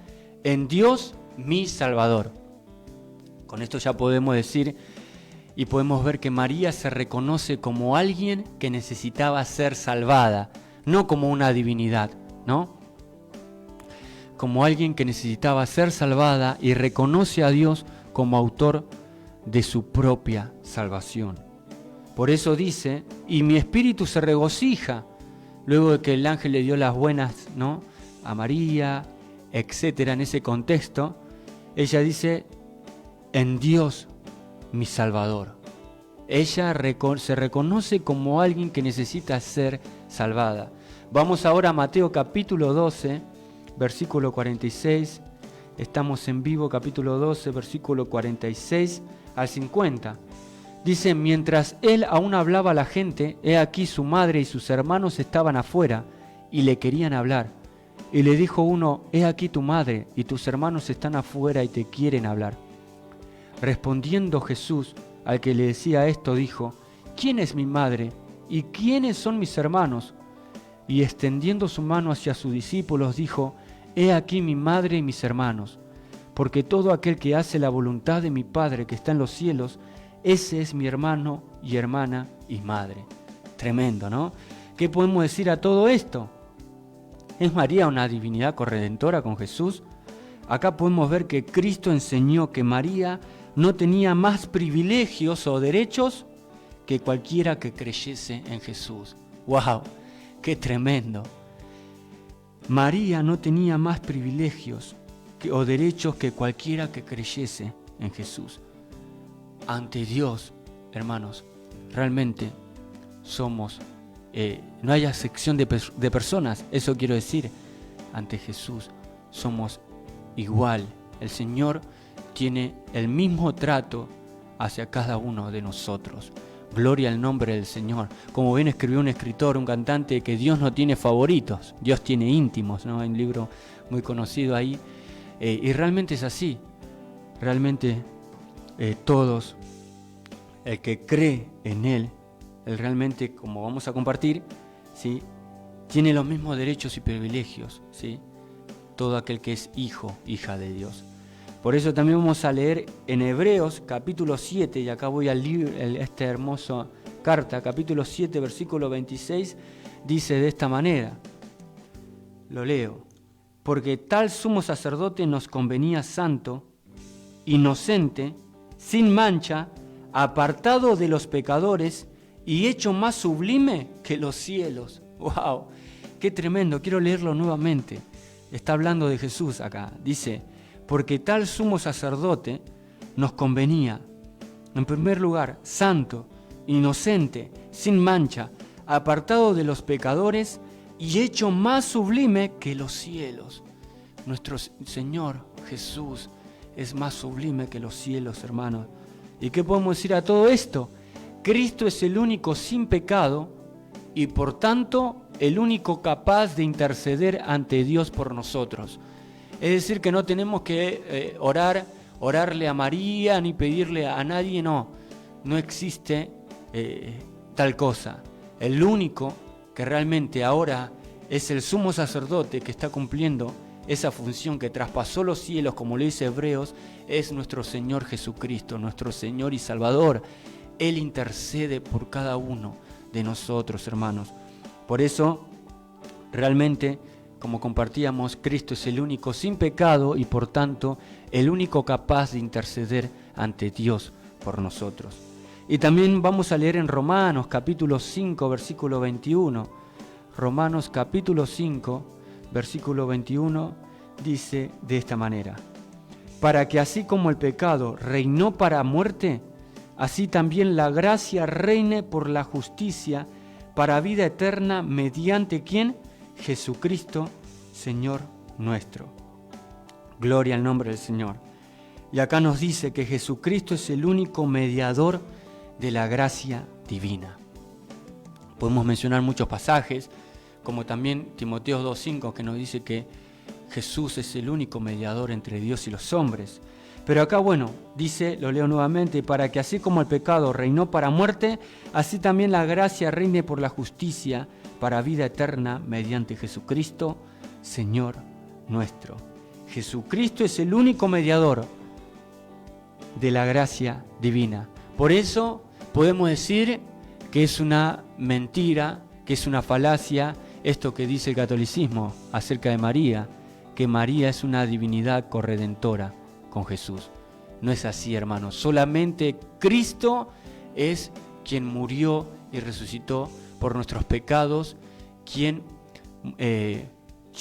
en Dios, mi Salvador. Con esto ya podemos decir y podemos ver que María se reconoce como alguien que necesitaba ser salvada, no como una divinidad, ¿no? Como alguien que necesitaba ser salvada, y reconoce a Dios como autor de su propia salvación. Por eso dice: y mi espíritu se regocija, luego de que el ángel le dio las buenas, ¿no?, a María, etcétera. En ese contexto, ella dice: en Dios, mi Salvador. Ella se reconoce como alguien que necesita ser salvada. Vamos ahora a Mateo capítulo 12, versículo 46. Estamos en vivo, capítulo 12, versículo 46 al 50. Dice: mientras él aún hablaba a la gente, he aquí su madre y sus hermanos estaban afuera y le querían hablar. Y le dijo uno: he aquí tu madre y tus hermanos están afuera y te quieren hablar. Respondiendo Jesús al que le decía esto, dijo: ¿quién es mi madre y quiénes son mis hermanos? Y extendiendo su mano hacia sus discípulos, dijo: he aquí mi madre y mis hermanos, porque todo aquel que hace la voluntad de mi Padre que está en los cielos, ese es mi hermano y hermana y madre. Tremendo, ¿no? ¿Qué podemos decir a todo esto? ¿Es María una divinidad corredentora con Jesús? Acá podemos ver que Cristo enseñó que María no tenía más privilegios o derechos que cualquiera que creyese en Jesús. ¡Wow! ¡Qué tremendo! María no tenía más privilegios o derechos que cualquiera que creyese en Jesús. Ante Dios, hermanos, realmente somos, no hay acepción de personas, eso quiero decir. Ante Jesús somos igual. El Señor tiene el mismo trato hacia cada uno de nosotros. Gloria al nombre del Señor. Como bien escribió un escritor, un cantante, que Dios no tiene favoritos, Dios tiene íntimos, ¿no? Hay un libro muy conocido ahí. Y realmente es así. Realmente todos, el que cree en Él, Él realmente, como vamos a compartir, ¿sí?, tiene los mismos derechos y privilegios, ¿sí?, todo aquel que es hijo, hija de Dios. Por eso también vamos a leer en Hebreos capítulo 7, y acá voy al libro, esta hermosa carta, capítulo 7, versículo 26, dice de esta manera, lo leo: porque tal sumo sacerdote nos convenía santo, inocente, sin mancha, apartado de los pecadores y hecho más sublime que los cielos. ¡Wow! ¡Qué tremendo! Quiero leerlo nuevamente. Está hablando de Jesús acá. Dice, porque tal sumo sacerdote nos convenía, en primer lugar, santo, inocente, sin mancha, apartado de los pecadores y hecho más sublime que los cielos. Nuestro Señor Jesús es más sublime que los cielos, hermanos. ¿Y qué podemos decir a todo esto? Cristo es el único sin pecado y por tanto el único capaz de interceder ante Dios por nosotros. Es decir, que no tenemos que orarle a María ni pedirle a nadie, no existe tal cosa. El único que realmente ahora es el sumo sacerdote que está cumpliendo esa función que traspasó los cielos, como le dice Hebreos, es nuestro Señor Jesucristo, nuestro Señor y Salvador. Él intercede por cada uno de nosotros, hermanos. Por eso, realmente, como compartíamos, Cristo es el único sin pecado y por tanto el único capaz de interceder ante Dios por nosotros. Y también vamos a leer en Romanos capítulo 5, versículo 21. Romanos capítulo 5, versículo 21 dice de esta manera: para que así como el pecado reinó para muerte, así también la gracia reine por la justicia para vida eterna mediante ¿quién? Jesucristo, Señor nuestro. Gloria al nombre del Señor. Y acá nos dice que Jesucristo es el único mediador de la gracia divina. Podemos mencionar muchos pasajes, como también Timoteo 2:5, que nos dice que Jesús es el único mediador entre Dios y los hombres. Pero acá, dice, lo leo nuevamente, para que así como el pecado reinó para muerte, así también la gracia reine por la justicia para vida eterna mediante Jesucristo, Señor nuestro. Jesucristo es el único mediador de la gracia divina. Por eso podemos decir que es una mentira, que es una falacia, esto que dice el catolicismo acerca de María, que María es una divinidad corredentora con Jesús. No es así, hermanos. Solamente Cristo es quien murió y resucitó por nuestros pecados, quien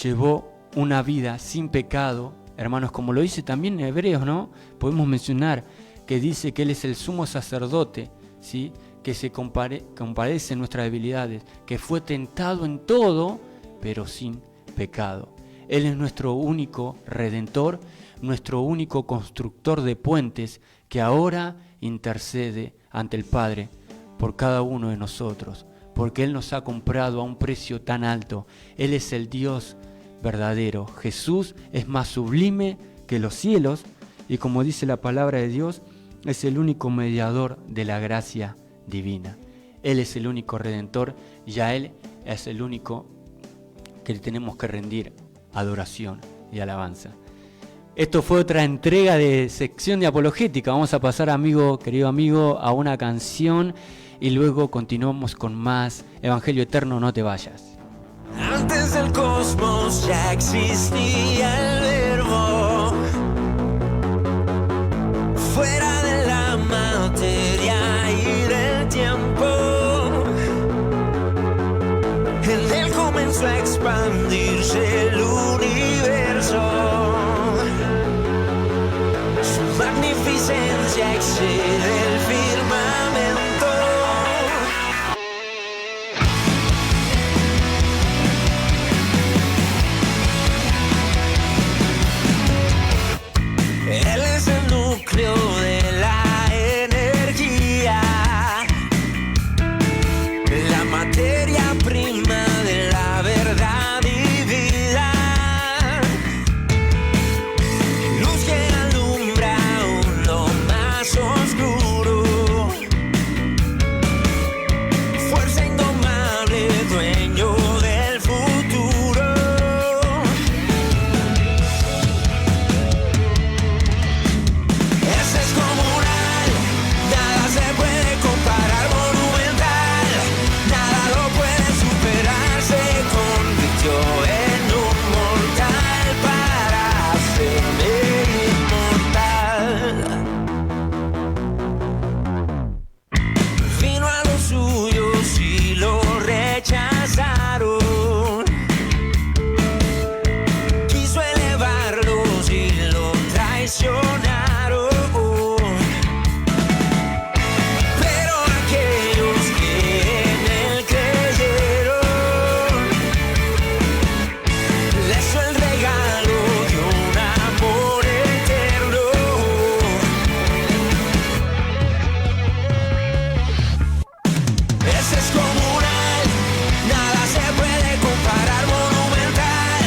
llevó una vida sin pecado, hermanos, como lo dice también en Hebreos, ¿no? Podemos mencionar que dice que Él es el sumo sacerdote, ¿sí?, que se compadece en nuestras debilidades, que fue tentado en todo, pero sin pecado. Él es nuestro único redentor, nuestro único constructor de puentes, que ahora intercede ante el Padre por cada uno de nosotros, porque Él nos ha comprado a un precio tan alto. Él es el Dios verdadero. Jesús es más sublime que los cielos y, como dice la palabra de Dios, es el único mediador de la gracia divina. Él es el único redentor y a Él es el único que le tenemos que rendir adoración y alabanza. Esto fue otra entrega de sección de apologética. Vamos a pasar, querido amigo, a una canción y luego continuamos con más Evangelio Eterno. No te vayas. Antes del cosmos ya existía el verbo, fuera de la materia y del tiempo. En él comenzó a expandirse excede el firmamento. Él es el núcleo de la energía, la materia prima de la verdad y vida, luz que alumbra aún lo más oscuro, fuerza indomable, dueño del futuro. Es descomunal, nada se puede comparar, monumental, nada lo puede superar, se convirtió en un mortal para hacerme inmortal. Vino a los suyos y lo rechazaron, quiso elevarlos y lo traicionaron. Pero aquellos que en él creyeron, les dio el regalo de un amor eterno. Es descomunal, nada se puede comparar, monumental,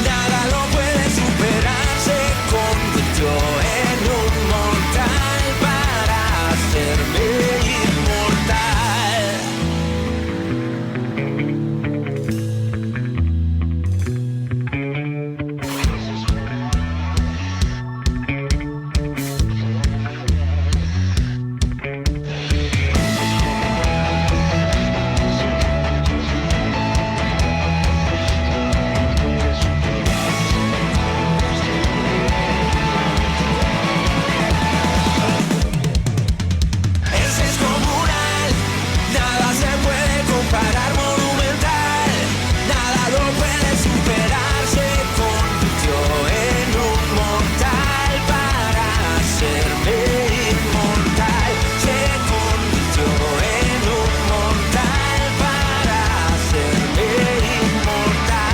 nada lo puede superar, se convirtió en un mortal para hacerme inmortal. Es descomunal, nada se puede comparar, monumental, nada lo puede superar, se convirtió en un mortal para hacerme inmortal, se convirtió en un mortal para hacerme inmortal.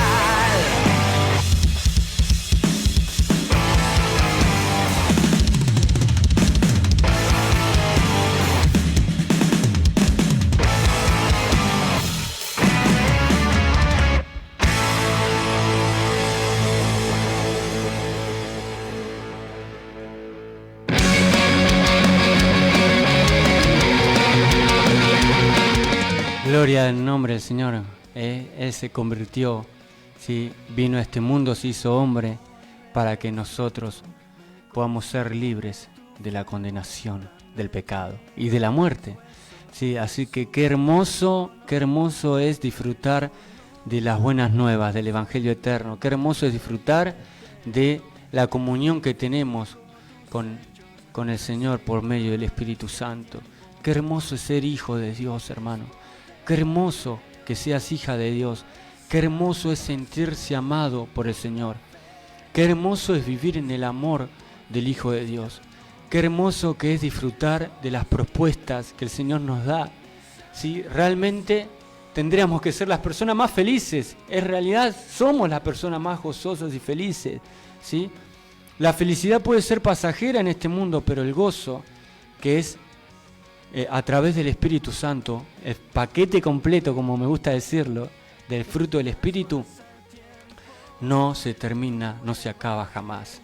Gloria al nombre del Señor. Él se convirtió, ¿sí? Vino a este mundo, se hizo hombre para que nosotros podamos ser libres de la condenación, del pecado y de la muerte, ¿sí? Así que qué hermoso es disfrutar de las buenas nuevas del Evangelio eterno. Qué hermoso es disfrutar de la comunión que tenemos con el Señor por medio del Espíritu Santo. Qué hermoso es ser hijo de Dios, hermano. Qué hermoso que seas hija de Dios. Qué hermoso es sentirse amado por el Señor. Qué hermoso es vivir en el amor del Hijo de Dios. Qué hermoso que es disfrutar de las propuestas que el Señor nos da. ¿Sí? Realmente tendríamos que ser las personas más felices. En realidad somos las personas más gozosas y felices, ¿sí? La felicidad puede ser pasajera en este mundo, pero el gozo, que es a través del Espíritu Santo, el paquete completo, como me gusta decirlo, del fruto del Espíritu, no se termina, no se acaba jamás.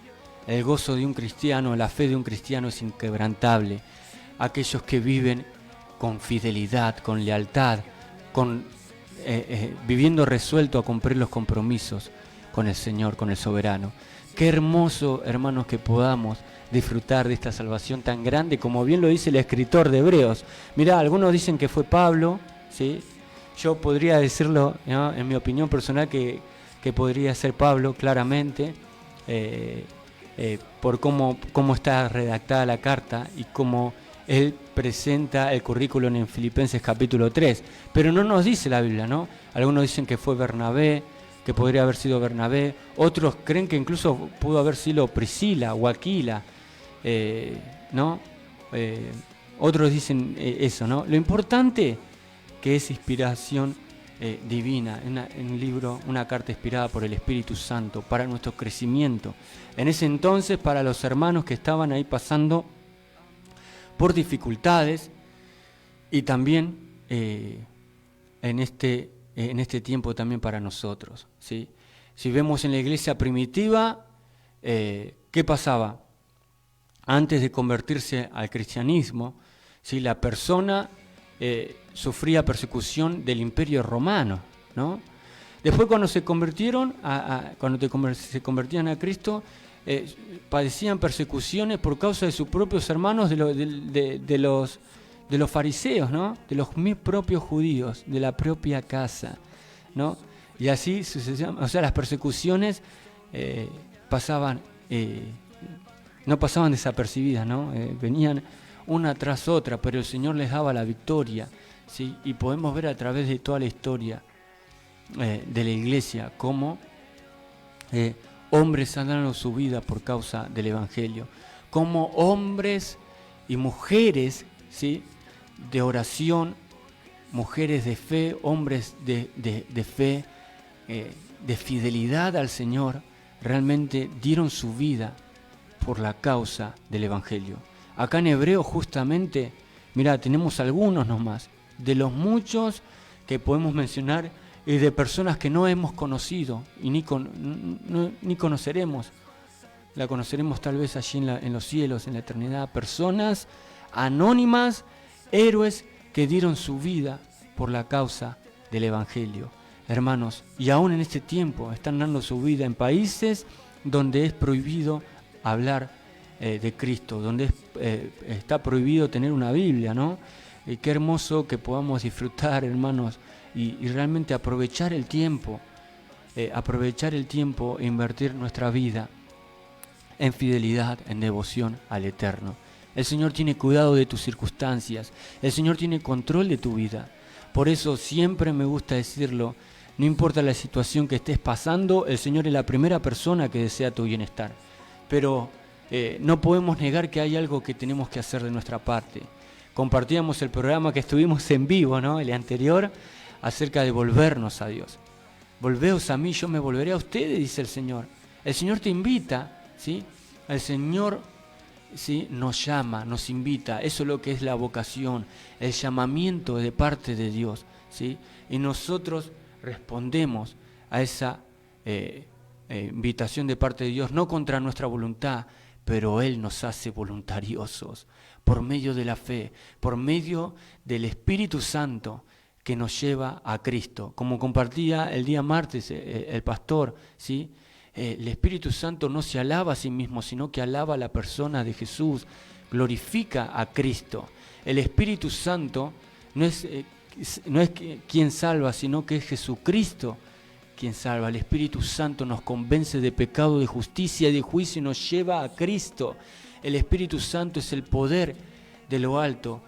El gozo de un cristiano, la fe de un cristiano es inquebrantable. Aquellos que viven con fidelidad, con lealtad, viviendo resuelto a cumplir los compromisos con el Señor, con el soberano. Qué hermoso, hermanos, que podamos disfrutar de esta salvación tan grande, como bien lo dice el escritor de Hebreos. Mirá, algunos dicen que fue Pablo, ¿sí? Yo podría decirlo, ¿no?, en mi opinión personal, que podría ser Pablo, claramente, por cómo está redactada la carta y cómo él presenta el currículum en Filipenses capítulo 3. Pero no nos dice la Biblia, ¿no? Algunos dicen que fue Bernabé, que podría haber sido Bernabé. Otros creen que incluso pudo haber sido Priscila o Aquila, ¿no? otros dicen eso, ¿no? Lo importante que es inspiración divina, en un libro, una carta inspirada por el Espíritu Santo, para nuestro crecimiento. En ese entonces, para los hermanos que estaban ahí pasando por dificultades, y también en este tiempo también para nosotros, ¿sí? Si vemos en la iglesia primitiva, ¿qué pasaba? Antes de convertirse al cristianismo, ¿sí? La persona sufría persecución del Imperio Romano, ¿no? Después, cuando se convirtieron, se convertían a Cristo, padecían persecuciones por causa de sus propios hermanos, de los fariseos, ¿no? De los mis propios judíos, de la propia casa, ¿no? Y así sucesivamente, o sea, las persecuciones no pasaban desapercibidas, ¿no? Venían una tras otra, pero el Señor les daba la victoria, ¿sí? Y podemos ver a través de toda la historia de la iglesia cómo hombres han dado su vida por causa del Evangelio, como hombres y mujeres, ¿sí? De oración, mujeres de fe, hombres de fe, de fidelidad al Señor, realmente dieron su vida por la causa del Evangelio. Acá en Hebreo justamente, mira, tenemos algunos nomás, de los muchos que podemos mencionar y de personas que no hemos conocido y ni conoceremos. La conoceremos tal vez allí en los cielos, en la eternidad. Personas anónimas, héroes que dieron su vida por la causa del Evangelio. Hermanos, y aún en este tiempo están dando su vida en países donde es prohibido hablar de Cristo, donde está prohibido tener una Biblia, ¿no? Y qué hermoso que podamos disfrutar, hermanos, y realmente aprovechar el tiempo e invertir nuestra vida en fidelidad, en devoción al Eterno. El Señor tiene cuidado de tus circunstancias, el Señor tiene control de tu vida. Por eso siempre me gusta decirlo, no importa la situación que estés pasando, el Señor es la primera persona que desea tu bienestar. Pero no podemos negar que hay algo que tenemos que hacer de nuestra parte. Compartíamos el programa que estuvimos en vivo, ¿no? El anterior, acerca de volvernos a Dios. Volveos a mí, yo me volveré a ustedes, dice el Señor. El Señor te invita, ¿sí? El Señor, ¿sí? Nos llama, nos invita. Eso es lo que es la vocación, el llamamiento de parte de Dios, ¿sí? Y nosotros respondemos a esa invitación de parte de Dios, no contra nuestra voluntad, pero Él nos hace voluntariosos por medio de la fe, por medio del Espíritu Santo que nos lleva a Cristo. Como compartía el día martes el pastor, ¿sí? El Espíritu Santo no se alaba a sí mismo, sino que alaba a la persona de Jesús, glorifica a Cristo. El Espíritu Santo no es quien salva, sino que es Jesucristo quien salva. El Espíritu Santo nos convence de pecado, de justicia y de juicio y nos lleva a Cristo. El Espíritu Santo es el poder de lo alto,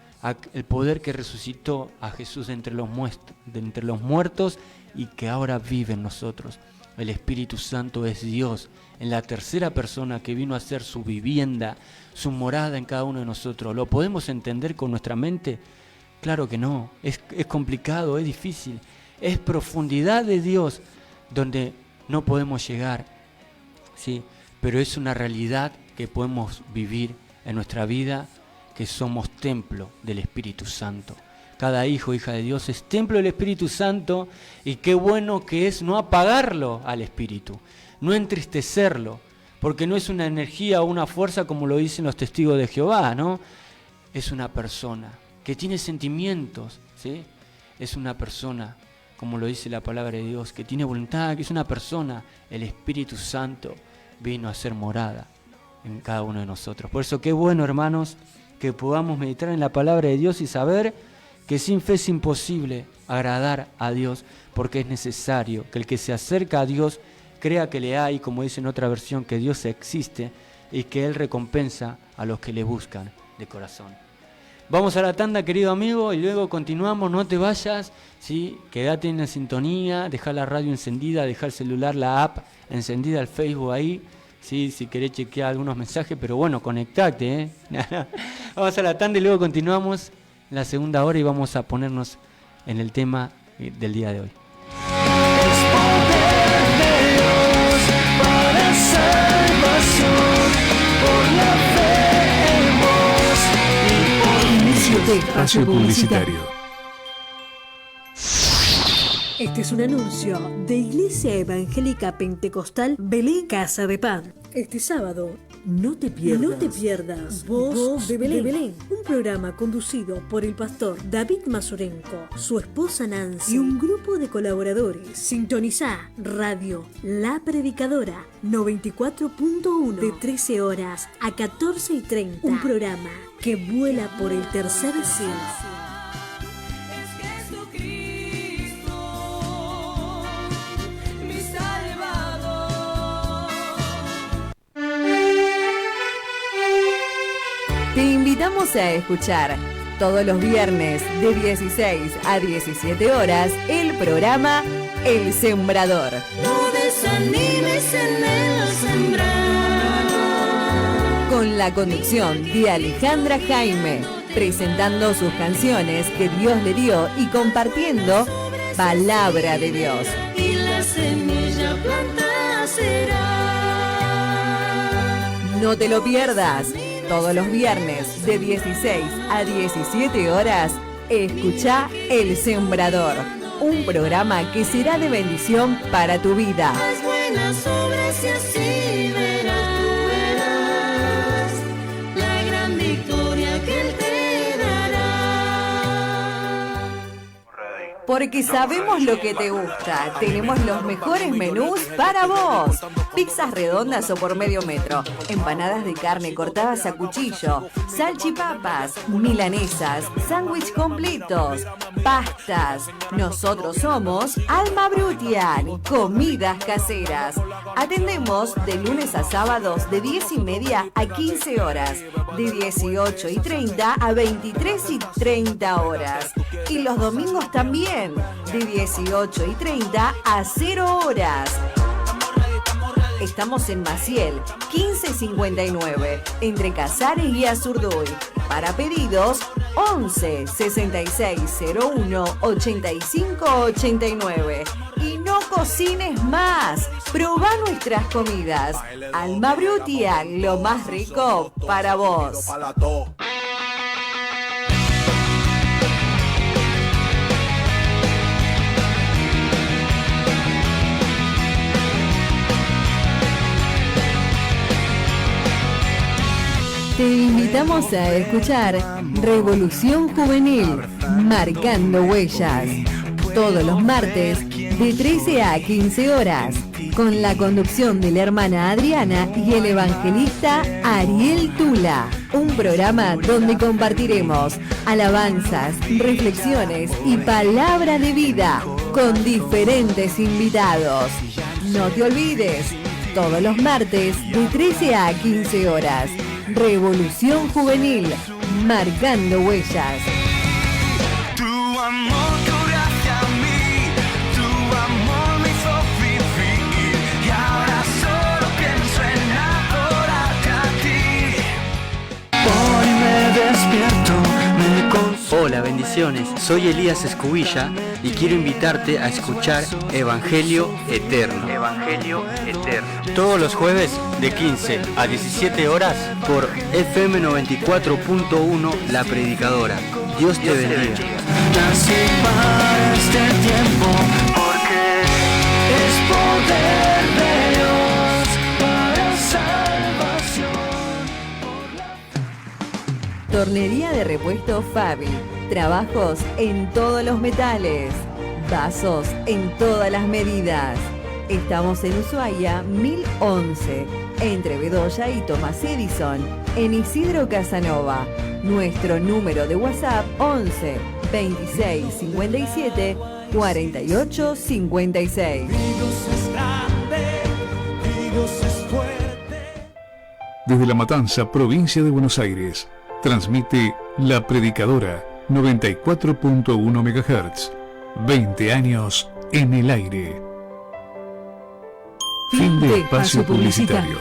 el poder que resucitó a Jesús de entre los muertos y que ahora vive en nosotros. El Espíritu Santo es Dios en la tercera persona que vino a ser su vivienda, su morada en cada uno de nosotros. ¿Lo podemos entender con nuestra mente? Claro que no, es complicado, es difícil. Es profundidad de Dios donde no podemos llegar, ¿sí? Pero es una realidad que podemos vivir en nuestra vida, que somos templo del Espíritu Santo. Cada hijo, hija de Dios es templo del Espíritu Santo y qué bueno que es no apagarlo al Espíritu, no entristecerlo, porque no es una energía o una fuerza como lo dicen los testigos de Jehová, ¿no? Es una persona que tiene sentimientos, ¿sí? Es una persona, como lo dice la palabra de Dios, que tiene voluntad, que es una persona. El Espíritu Santo vino a ser morada en cada uno de nosotros. Por eso qué bueno, hermanos, que podamos meditar en la palabra de Dios y saber que sin fe es imposible agradar a Dios, porque es necesario que el que se acerca a Dios crea que le hay, como dice en otra versión, que Dios existe y que Él recompensa a los que le buscan de corazón. Vamos a la tanda, querido amigo, y luego continuamos. No te vayas, ¿sí? Quédate en la sintonía, deja la radio encendida, deja el celular, la app encendida, el Facebook ahí, ¿sí? Si querés chequear algunos mensajes, pero bueno, conectate, Vamos a la tanda y luego continuamos la segunda hora y vamos a ponernos en el tema del día de hoy. Para salvación, por la fe en vos y por Inicio de espacio publicitario. Este es un anuncio de Iglesia Evangélica Pentecostal Belén Casa de Pan. Este sábado, no te pierdas Voz de Belén, un programa conducido por el pastor David Mazurenko, su esposa Nancy y un grupo de colaboradores. Sintonizá Radio La Predicadora 94.1 de 13 horas a 14:30. Un programa que vuela por el tercer cielo. Te invitamos a escuchar todos los viernes de 16 a 17 horas el programa El Sembrador. no desanimes en el sembrar. Con la conducción de Alejandra Jaime, presentando sus canciones que Dios le dio y compartiendo palabra de Dios. Y la semilla plantada será. No te lo pierdas. Todos los viernes de 16 a 17 horas, escucha El Sembrador, un programa que será de bendición para tu vida. Haz buenas obras y así verás la gran victoria que Él te dará. Porque sabemos lo que te gusta. Tenemos los mejores menús para vos. Pizzas redondas o por medio metro, empanadas de carne cortadas a cuchillo, salchipapas, milanesas, sándwich completos, pastas. Nosotros somos Alma Brutian, comidas caseras. Atendemos de lunes a sábados de 10:30 a 15 horas, de 18:30 a 23:30 horas. Y los domingos también, de 18:30 a 0 horas. Estamos en Maciel, 1559, entre Casares y Azurduy. Para pedidos, 11 6601 8589. Y no cocines más. Probá nuestras comidas. Alma Brutia, lo más rico para vos. Te invitamos a escuchar Revolución Juvenil, Marcando Huellas, todos los martes de 13 a 15 horas, con la conducción de la hermana Adriana y el evangelista Ariel Tula. Un programa donde compartiremos alabanzas, reflexiones y palabra de vida con diferentes invitados. No te olvides, todos los martes de 13 a 15 horas. Revolución Juvenil, Marcando Huellas. Tu amor corre hacia mí, tu amor me hizo vivir y ahora solo pienso en adorarte a ti. Hoy me despierto, me Hola, bendiciones. Soy Elías Escubilla y quiero invitarte a escuchar Evangelio Eterno. Evangelio Eterno. Todos los jueves de 15 a 17 horas por FM 94.1 La Predicadora. Dios te bendiga. nací para este tiempo porque es poder de Dios para salvación. Tornería de repuesto Fabi. Trabajos en todos los metales. Vasos en todas las medidas. Estamos en Ushuaia 1011, entre Bedoya y Tomás Edison, en Isidro Casanova. Nuestro número de WhatsApp 11 26 57 48 56. Dios es grande, Dios es fuerte. Desde La Matanza, provincia de Buenos Aires, transmite La Predicadora 94.1 MHz. 20 años en el aire. Fin de espacio publicitario.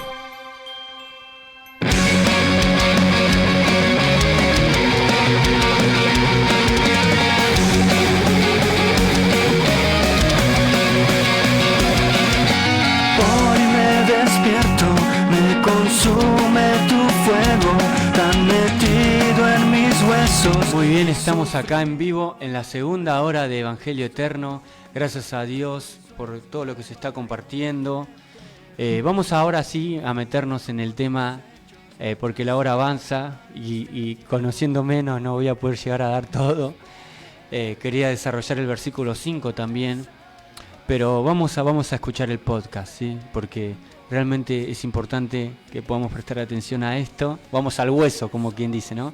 fuego tan metido en mis huesos. Muy bien, estamos acá en vivo en la segunda hora de Evangelio Eterno. Gracias a Dios por todo lo que se está compartiendo. Vamos ahora sí a meternos en el tema, porque la hora avanza y conociendo menos no voy a poder llegar a dar todo. Quería desarrollar el versículo 5 también, pero vamos a escuchar el podcast, ¿sí? Porque realmente es importante que podamos prestar atención a esto. Vamos al hueso, como quien dice, ¿no?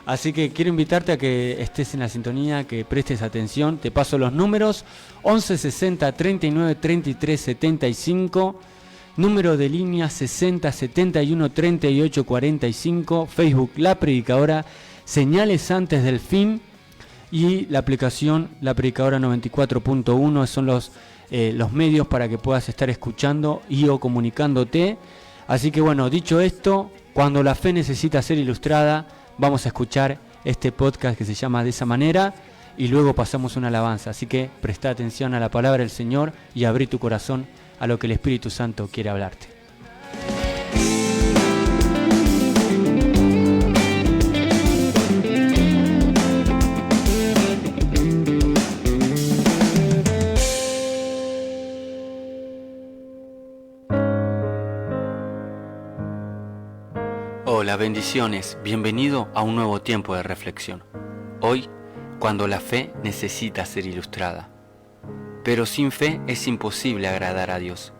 Así que quiero invitarte a que estés en la sintonía, que prestes atención. Te paso los números: 11 60 39 33 75, número de línea 60 71 38 45, Facebook La Predicadora, señales antes del fin, y la aplicación La Predicadora 94.1 son los medios para que puedas estar escuchando y o comunicándote. Así que bueno, dicho esto, cuando la fe necesita ser ilustrada, vamos a escuchar este podcast que se llama De esa manera y luego pasamos una alabanza. Así que presta atención a la palabra del Señor y abrí tu corazón a lo que el Espíritu Santo quiere hablarte. Hola, bendiciones, bienvenido a un nuevo tiempo de reflexión. Hoy, cuando la fe necesita ser ilustrada. Pero sin fe es imposible agradar a Dios,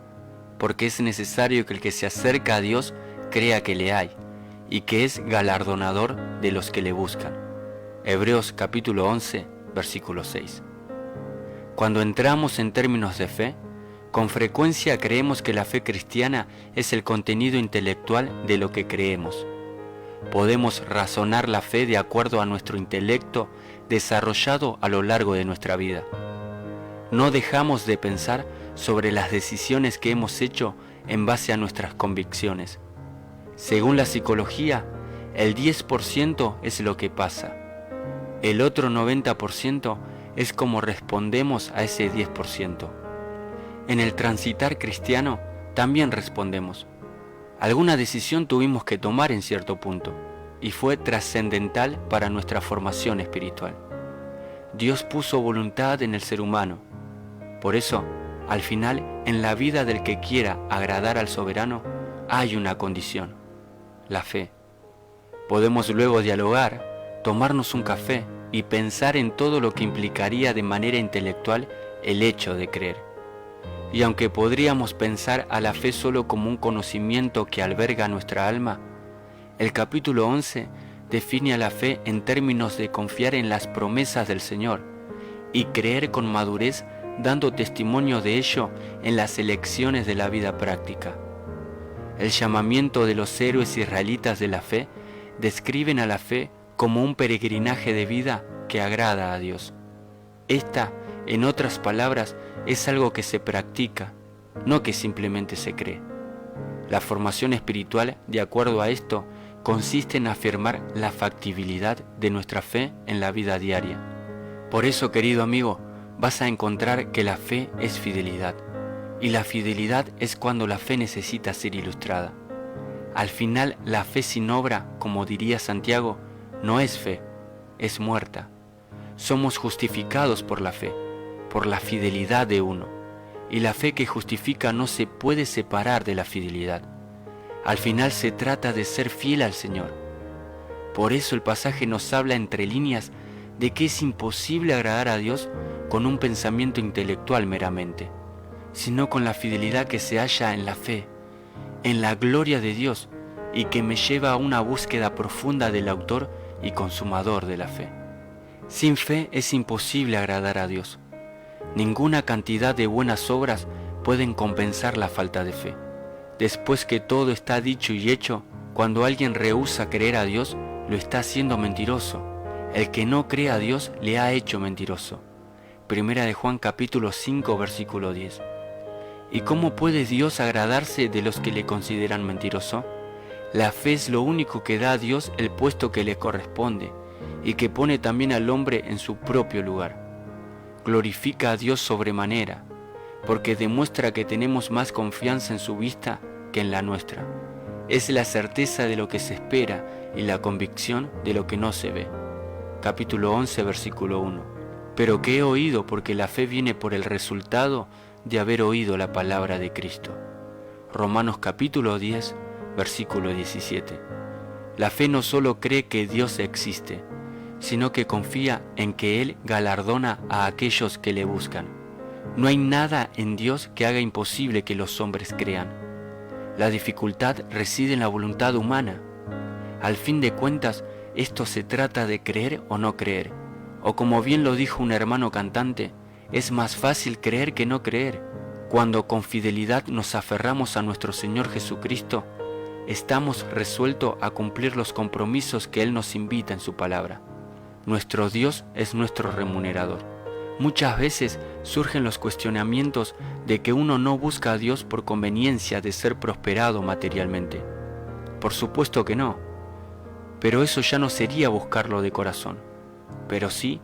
porque es necesario que el que se acerca a Dios crea que le hay, y que es galardonador de los que le buscan. Hebreos capítulo 11, versículo 6. Cuando entramos en términos de fe, con frecuencia creemos que la fe cristiana es el contenido intelectual de lo que creemos. Podemos razonar la fe de acuerdo a nuestro intelecto desarrollado a lo largo de nuestra vida. No dejamos de pensar sobre las decisiones que hemos hecho en base a nuestras convicciones. Según la psicología, el 10% es lo que pasa. El otro 90% es cómo respondemos a ese 10%. En el transitar cristiano también respondemos. Alguna decisión tuvimos que tomar en cierto punto y fue trascendental para nuestra formación espiritual. Dios puso voluntad en el ser humano. Por eso, al final, en la vida del que quiera agradar al soberano, hay una condición: la fe. Podemos luego dialogar, tomarnos un café y pensar en todo lo que implicaría de manera intelectual el hecho de creer. Y aunque podríamos pensar a la fe solo como un conocimiento que alberga nuestra alma, el capítulo 11 define a la fe en términos de confiar en las promesas del Señor y creer con madurez, dando testimonio de ello en las elecciones de la vida práctica. El llamamiento de los héroes israelitas de la fe describen a la fe como un peregrinaje de vida que agrada a Dios. Esta, en otras palabras, es algo que se practica, no que simplemente se cree. La formación espiritual, de acuerdo a esto, consiste en afirmar la factibilidad de nuestra fe en la vida diaria. Por eso, querido amigo, vas a encontrar que la fe es fidelidad, y la fidelidad es cuando la fe necesita ser ilustrada. Al final, la fe sin obra, como diría Santiago, no es fe, es muerta. Somos justificados por la fe, por la fidelidad de uno, y la fe que justifica no se puede separar de la fidelidad. Al final se trata de ser fiel al Señor. Por eso el pasaje nos habla entre líneas de que es imposible agradar a Dios con un pensamiento intelectual meramente, sino con la fidelidad que se halla en la fe, en la gloria de Dios, y que me lleva a una búsqueda profunda del autor y consumador de la fe. Sin fe es imposible agradar a Dios. Ninguna cantidad de buenas obras pueden compensar la falta de fe. Después que todo está dicho y hecho, cuando alguien rehúsa creer a Dios, lo está haciendo mentiroso. El que no cree a Dios le ha hecho mentiroso. Primera de Juan capítulo 5 versículo 10. ¿Y cómo puede Dios agradarse de los que le consideran mentiroso? La fe es lo único que da a Dios el puesto que le corresponde y que pone también al hombre en su propio lugar. Glorifica a Dios sobremanera, porque demuestra que tenemos más confianza en su vista que en la nuestra. es la certeza de lo que se espera y la convicción de lo que no se ve. Capítulo 11, versículo 1. Pero que he oído, porque la fe viene por el resultado de haber oído la palabra de Cristo. Romanos capítulo 10, versículo 17. La fe no solo cree que Dios existe, sino que confía en que Él galardona a aquellos que le buscan. No hay nada en Dios que haga imposible que los hombres crean. La dificultad reside en la voluntad humana. Al fin de cuentas, esto se trata de creer o no creer. O como bien lo dijo un hermano cantante, es más fácil creer que no creer. Cuando con fidelidad nos aferramos a nuestro Señor Jesucristo, estamos resueltos a cumplir los compromisos que Él nos invita en su palabra. Nuestro Dios es nuestro remunerador. Muchas veces surgen los cuestionamientos de que uno no busca a Dios por conveniencia de ser prosperado materialmente. Por supuesto que no, pero eso ya no sería buscarlo de corazón. Pero sí,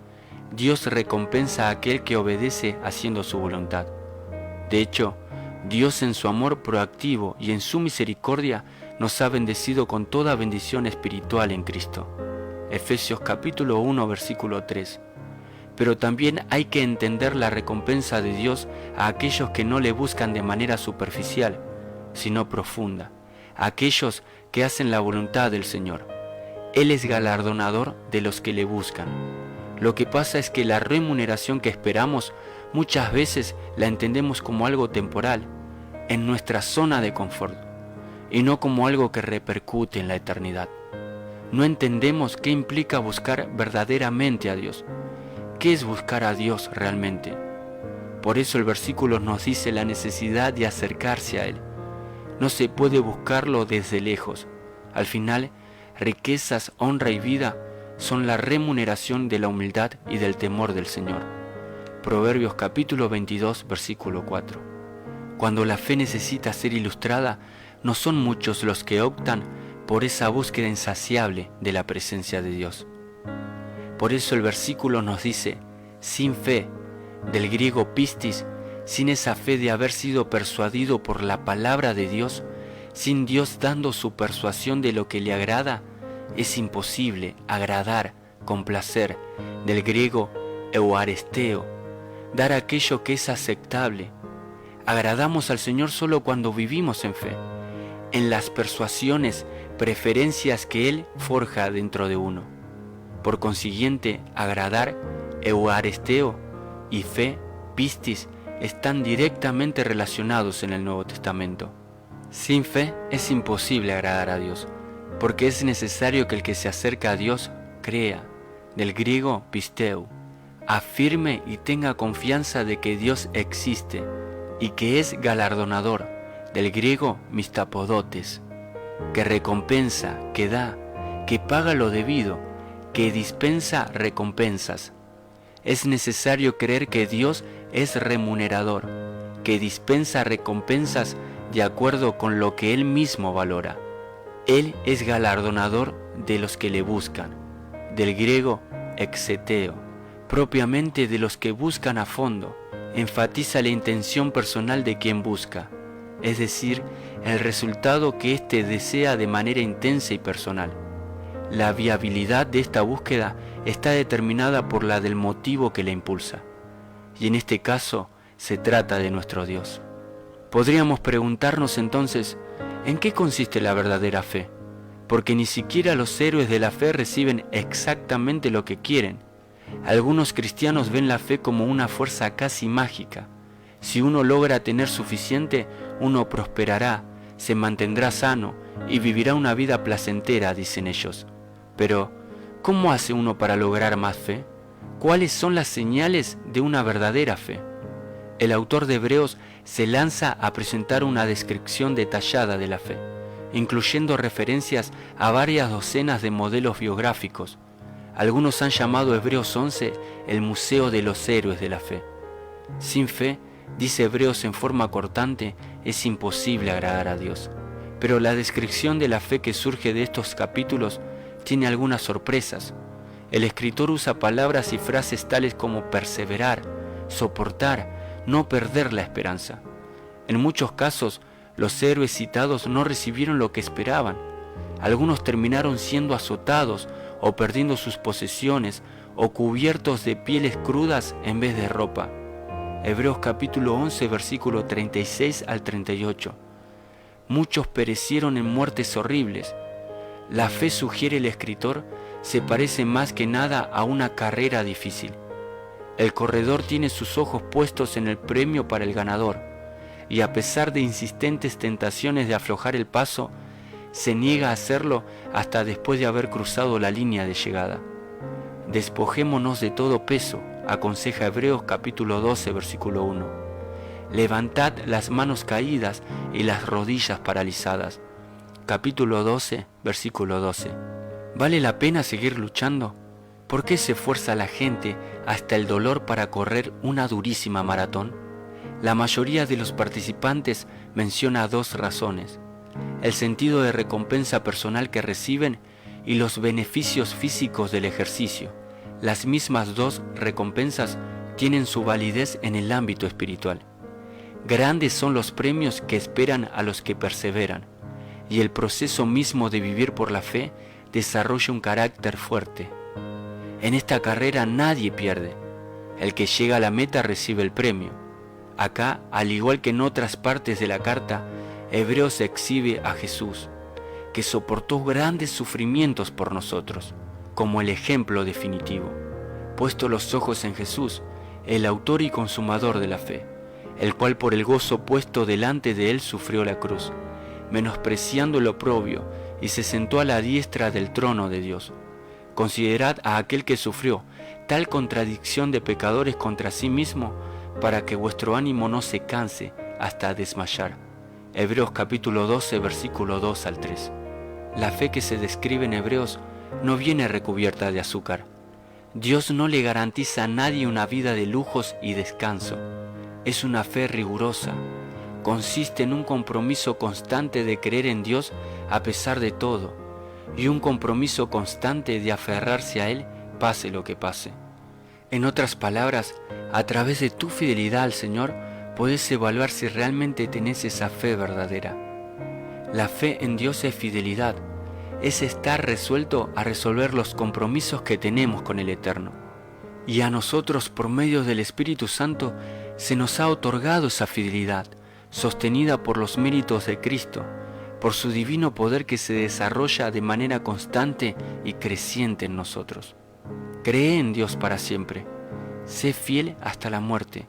Dios recompensa a aquel que obedece haciendo su voluntad. De hecho, Dios en su amor proactivo y en su misericordia nos ha bendecido con toda bendición espiritual en Cristo. Efesios capítulo 1, versículo 3. Pero también hay que entender la recompensa de Dios a aquellos que no le buscan de manera superficial, sino profunda, a aquellos que hacen la voluntad del Señor. Él es galardonador de los que le buscan. Lo que pasa es que la remuneración que esperamos muchas veces la entendemos como algo temporal, en nuestra zona de confort, y no como algo que repercute en la eternidad. No entendemos qué implica buscar verdaderamente a Dios. ¿Qué es buscar a Dios realmente? Por eso el versículo nos dice la necesidad de acercarse a Él. No se puede buscarlo desde lejos. Al final, riquezas, honra y vida son la remuneración de la humildad y del temor del Señor. Proverbios capítulo 22, versículo 4. Cuando la fe necesita ser ilustrada, no son muchos los que optan por esa búsqueda insaciable de la presencia de Dios. Por eso el versículo nos dice, sin fe, del griego pistis, sin esa fe de haber sido persuadido por la palabra de Dios, sin Dios dando su persuasión de lo que le agrada, es imposible agradar, complacer, del griego euaresteo, dar aquello que es aceptable. Agradamos al Señor solo cuando vivimos en fe, en las persuasiones, preferencias que Él forja dentro de uno. Por consiguiente, agradar, euaresteo, y fe, pistis, están directamente relacionados en el Nuevo Testamento. Sin fe es imposible agradar a Dios, porque es necesario que el que se acerca a Dios crea, del griego pisteu, afirme y tenga confianza de que Dios existe y que es galardonador, del griego mistapodotes, que recompensa, que da, que paga lo debido, que dispensa recompensas. Es necesario creer que Dios es remunerador, que dispensa recompensas de acuerdo con lo que Él mismo valora. Él es galardonador de los que le buscan, del griego exeteo, propiamente de los que buscan a fondo. Enfatiza la intención personal de quien busca, es decir, el resultado que éste desea de manera intensa y personal. La viabilidad de esta búsqueda está determinada por la del motivo que la impulsa, y en este caso se trata de nuestro Dios. Podríamos preguntarnos entonces, ¿en qué consiste la verdadera fe? Porque ni siquiera los héroes de la fe reciben exactamente lo que quieren. Algunos cristianos ven la fe como una fuerza casi mágica. Si uno logra tener suficiente, uno prosperará, se mantendrá sano y vivirá una vida placentera, dicen ellos. Pero, ¿cómo hace uno para lograr más fe? ¿Cuáles son las señales de una verdadera fe? El autor de Hebreos se lanza a presentar una descripción detallada de la fe, incluyendo referencias a varias docenas de modelos biográficos. Algunos han llamado Hebreos 11 el museo de los héroes de la fe. Sin fe, dice Hebreos en forma cortante, es imposible agradar a Dios. Pero la descripción de la fe que surge de estos capítulos tiene algunas sorpresas. El escritor usa palabras y frases tales como perseverar, soportar, no perder la esperanza. En muchos casos, Los héroes citados no recibieron lo que esperaban. Algunos terminaron siendo azotados o perdiendo sus posesiones o cubiertos de pieles crudas en vez de ropa. Hebreos capítulo 11, versículo 36 al 38. Muchos perecieron en muertes horribles. La fe, sugiere el escritor, se parece más que nada a una carrera difícil. El corredor tiene sus ojos puestos en el premio para el ganador, y a pesar de insistentes tentaciones de aflojar el paso, se niega a hacerlo hasta después de haber cruzado la línea de llegada. Despojémonos de todo peso, aconseja Hebreos capítulo 12, versículo 1. Levantad las manos caídas y las rodillas paralizadas. Capítulo 12, versículo 12. ¿Vale la pena seguir luchando? ¿Por qué se esfuerza la gente hasta el dolor para correr una durísima maratón? La mayoría de los participantes menciona dos razones: el sentido de recompensa personal que reciben y los beneficios físicos del ejercicio. Las mismas dos recompensas tienen su validez en el ámbito espiritual. Grandes son los premios que esperan a los que perseveran, y el proceso mismo de vivir por la fe desarrolla un carácter fuerte. En esta carrera nadie pierde. El que llega a la meta recibe el premio. Acá, al igual que en otras partes de la carta, Hebreos exhibe a Jesús, que soportó grandes sufrimientos por nosotros, como el ejemplo definitivo. Puesto los ojos en Jesús, el autor y consumador de la fe, el cual por el gozo puesto delante de él sufrió la cruz, menospreciando el oprobio, y se sentó a la diestra del trono de Dios. Considerad a aquel que sufrió tal contradicción de pecadores contra sí mismo, para que vuestro ánimo no se canse hasta desmayar. Hebreos capítulo 12, versículo 2 al 3. La fe que se describe en Hebreos no viene recubierta de azúcar. Dios no le garantiza a nadie una vida de lujos y descanso. Es una fe rigurosa. Consiste en un compromiso constante de creer en Dios a pesar de todo, y un compromiso constante de aferrarse a Él pase lo que pase. En otras palabras, a través de tu fidelidad al Señor, puedes evaluar si realmente tenés esa fe verdadera. La fe en Dios es fidelidad, es estar resuelto a resolver los compromisos que tenemos con el Eterno. Y a nosotros, por medio del Espíritu Santo, se nos ha otorgado esa fidelidad, sostenida por los méritos de Cristo, por su divino poder que se desarrolla de manera constante y creciente en nosotros. Cree en Dios para siempre, sé fiel hasta la muerte.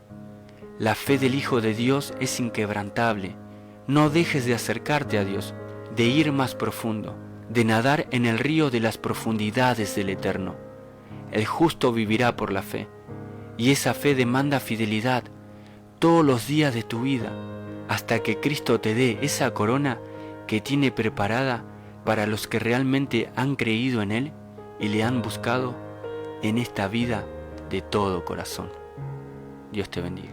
La fe del Hijo de Dios es inquebrantable. No dejes de acercarte a Dios, de ir más profundo, de nadar en el río de las profundidades del Eterno. El justo vivirá por la fe, y esa fe demanda fidelidad todos los días de tu vida, hasta que Cristo te dé esa corona que tiene preparada para los que realmente han creído en Él y le han buscado en esta vida de todo corazón. Dios te bendiga.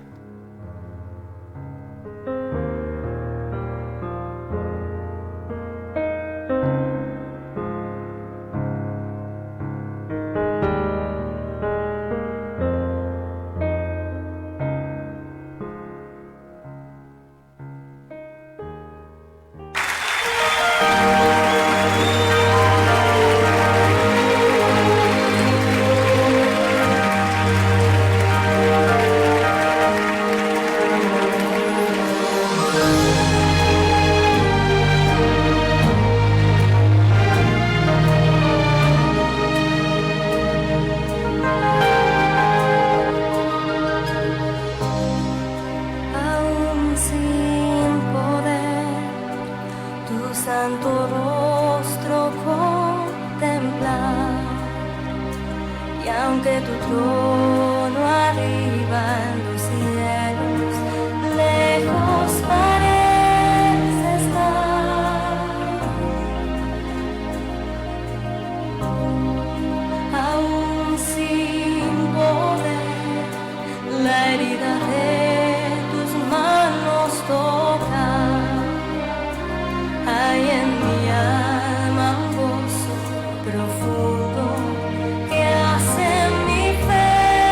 Profundo que hace mi fe.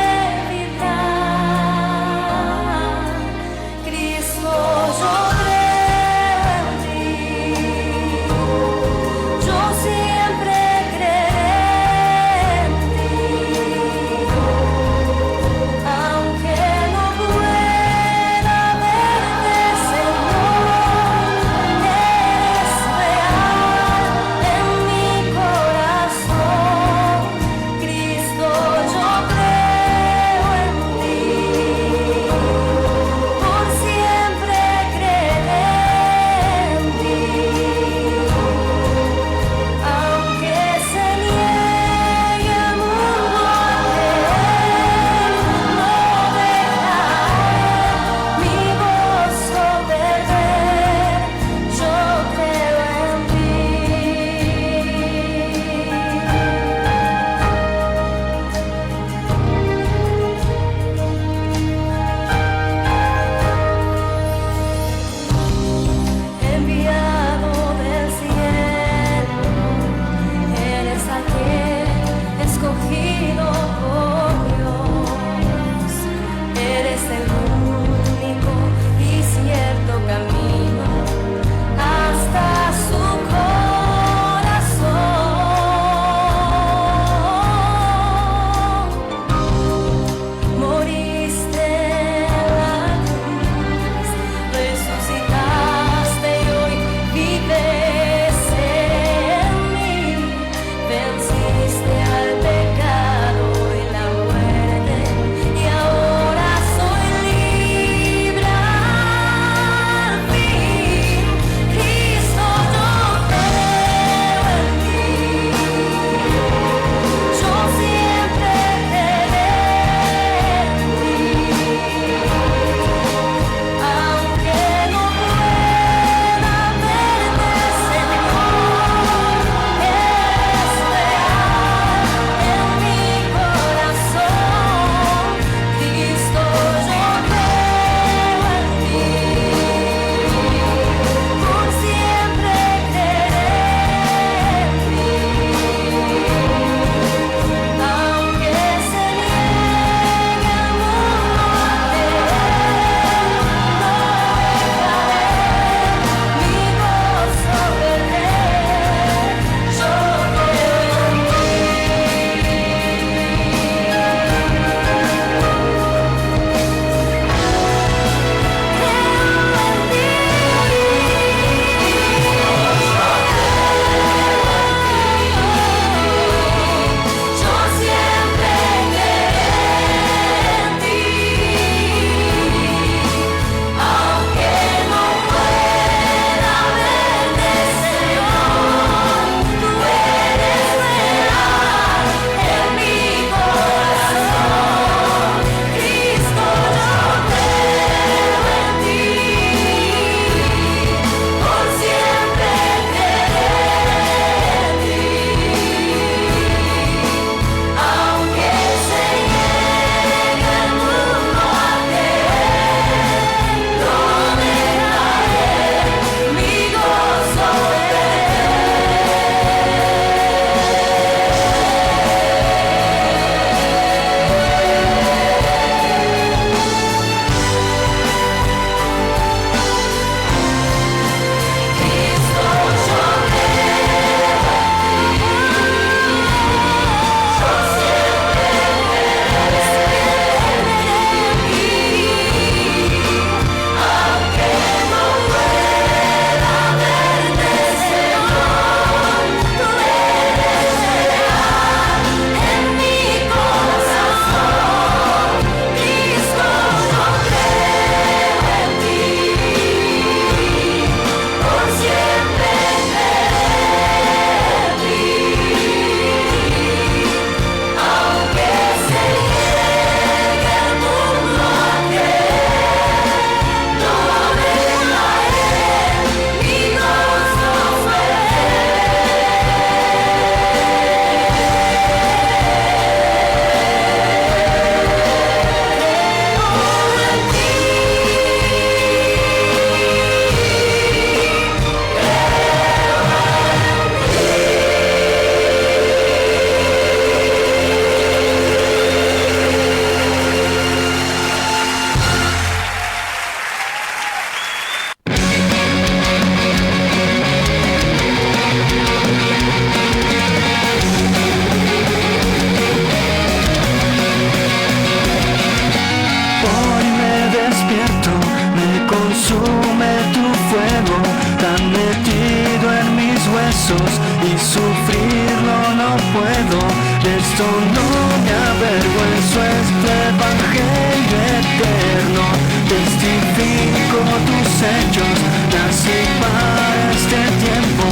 fuego tan metido en mis huesos y sufrirlo no puedo. De esto no me avergüenzo, este evangelio eterno. Testifico tus hechos, nací para este tiempo,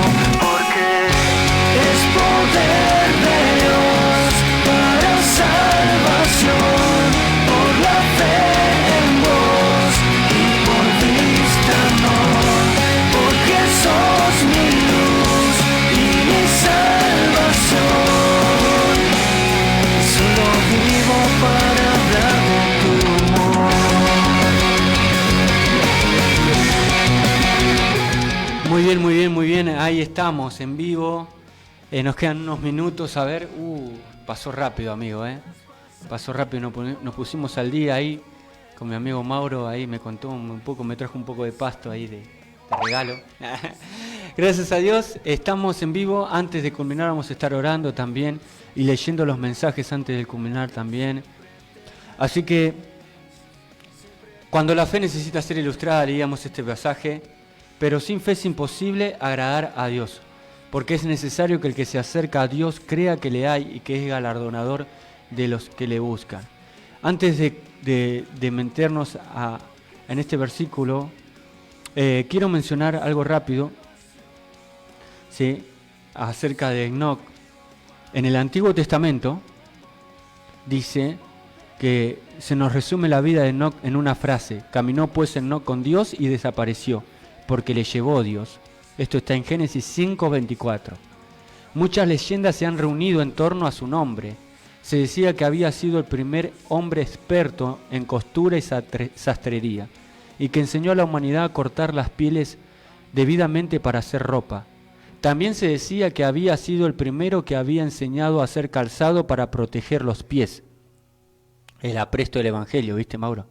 porque es poder de Dios para salvación, por la fe en vos y por Cristo amor, porque sos mi luz y mi salvación. Solo vivo para hablar de tu amor. Muy bien, muy bien, muy bien. Ahí estamos, en vivo. Nos quedan unos minutos. A ver, pasó rápido, amigo, Pasó rápido, nos pusimos al día ahí con mi amigo Mauro. Ahí me contó un poco, me trajo un poco de pasto ahí de regalo. Gracias a Dios, estamos en vivo. Antes de culminar vamos a estar orando también y leyendo los mensajes antes de culminar también. Así que, cuando la fe necesita ser ilustrada, leíamos este pasaje. Pero sin fe es imposible agradar a Dios, porque es necesario que el que se acerca a Dios crea que le hay y que es galardonador de los que le buscan. Antes de meternos en este versículo, quiero mencionar algo rápido, ¿sí?, acerca de Enoc. En el Antiguo Testamento dice que se nos resume la vida de Enoc en una frase: caminó pues Enoc con Dios y desapareció, porque le llevó Dios. Esto está en Génesis 5:24. Muchas leyendas se han reunido en torno a su nombre. Se decía que había sido el primer hombre experto en costura y sastrería, y que enseñó a la humanidad a cortar las pieles debidamente para hacer ropa. También se decía que había sido el primero que había enseñado a hacer calzado para proteger los pies. El apresto del Evangelio, ¿viste, Mauro?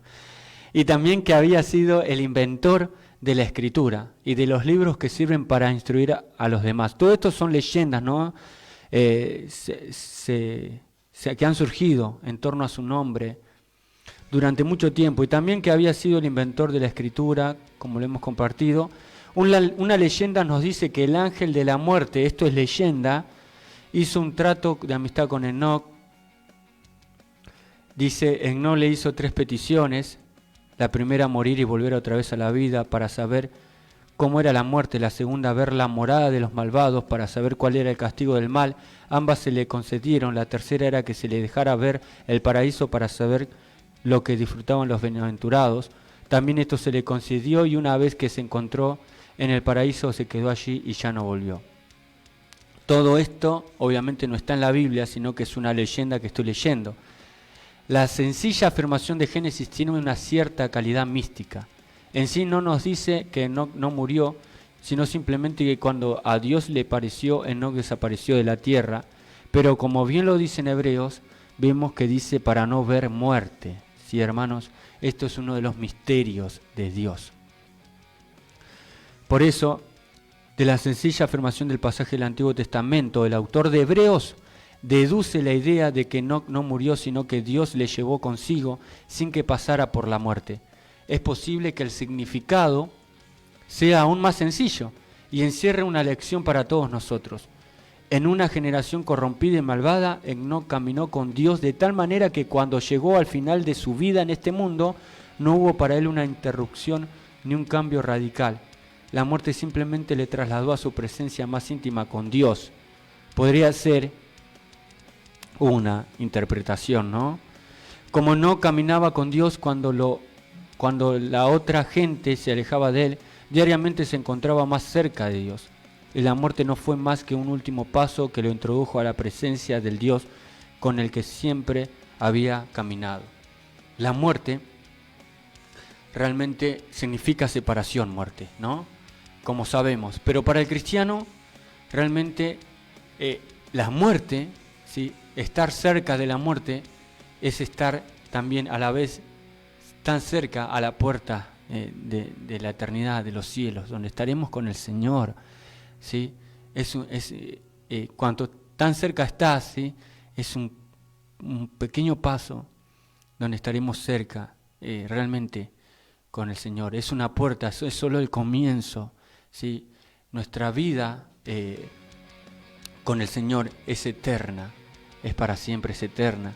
Y también que había sido el inventor de la escritura y de los libros que sirven para instruir a los demás. Todo esto son leyendas, ¿no? Que han surgido en torno a su nombre durante mucho tiempo. Y también que había sido el inventor de la escritura, como lo hemos compartido. Una leyenda nos dice que el ángel de la muerte, esto es leyenda, hizo un trato de amistad con Enoc. Dice, Enoc le hizo 3 peticiones. La primera, morir y volver otra vez a la vida para saber cómo era la muerte. La segunda, ver la morada de los malvados para saber cuál era el castigo del mal. Ambas se le concedieron. La tercera era que se le dejara ver el paraíso para saber lo que disfrutaban los bienaventurados. También esto se le concedió, y una vez que se encontró en el paraíso se quedó allí y ya no volvió. Todo esto obviamente no está en la Biblia, sino que es una leyenda que estoy leyendo. La sencilla afirmación de Génesis tiene una cierta calidad mística. En sí no nos dice que Enoc no murió, sino simplemente que cuando a Dios le pareció, Enoc desapareció de la tierra. Pero como bien lo dice en Hebreos, vemos que dice para no ver muerte. Sí, hermanos, esto es uno de los misterios de Dios. Por eso, de la sencilla afirmación del pasaje del Antiguo Testamento, el autor de Hebreos deduce la idea de que Enoc no murió, sino que Dios le llevó consigo sin que pasara por la muerte. Es posible que el significado sea aún más sencillo y encierre una lección para todos nosotros. En una generación corrompida y malvada, Enoc caminó con Dios de tal manera que cuando llegó al final de su vida en este mundo, no hubo para él una interrupción ni un cambio radical. La muerte simplemente le trasladó a su presencia más íntima con Dios. Podría ser una interpretación, ¿no? Como no caminaba con Dios cuando la otra gente se alejaba de él, diariamente se encontraba más cerca de Dios. Y la muerte no fue más que un último paso que lo introdujo a la presencia del Dios con el que siempre había caminado. La muerte realmente significa separación, muerte, ¿no? Como sabemos. Pero para el cristiano, realmente la muerte, ¿sí?, estar cerca de la muerte es estar también a la vez tan cerca a la puerta de la eternidad, de los cielos, donde estaremos con el Señor, ¿sí? Cuanto tan cerca estás, ¿sí?, es un pequeño paso donde estaremos cerca realmente con el Señor. Es una puerta, eso es solo el comienzo, ¿sí? Nuestra vida con el Señor es eterna, es para siempre, es eterna.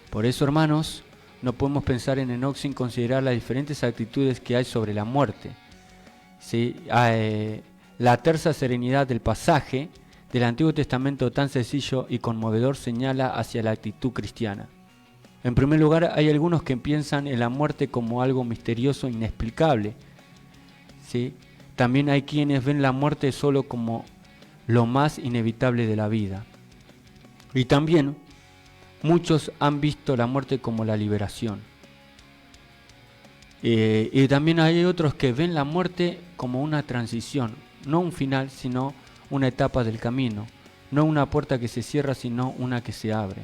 Por eso, hermanos, no podemos pensar en Enoc sin considerar las diferentes actitudes que hay sobre la muerte, ¿sí? La tersa serenidad del pasaje del Antiguo Testamento tan sencillo y conmovedor señala hacia la actitud cristiana. En primer lugar, hay algunos que piensan en la muerte como algo misterioso e inexplicable, ¿sí? También hay quienes ven la muerte solo como lo más inevitable de la vida. Y también muchos han visto la muerte como la liberación. Y también hay otros que ven la muerte como una transición, no un final, sino una etapa del camino, no una puerta que se cierra, sino una que se abre.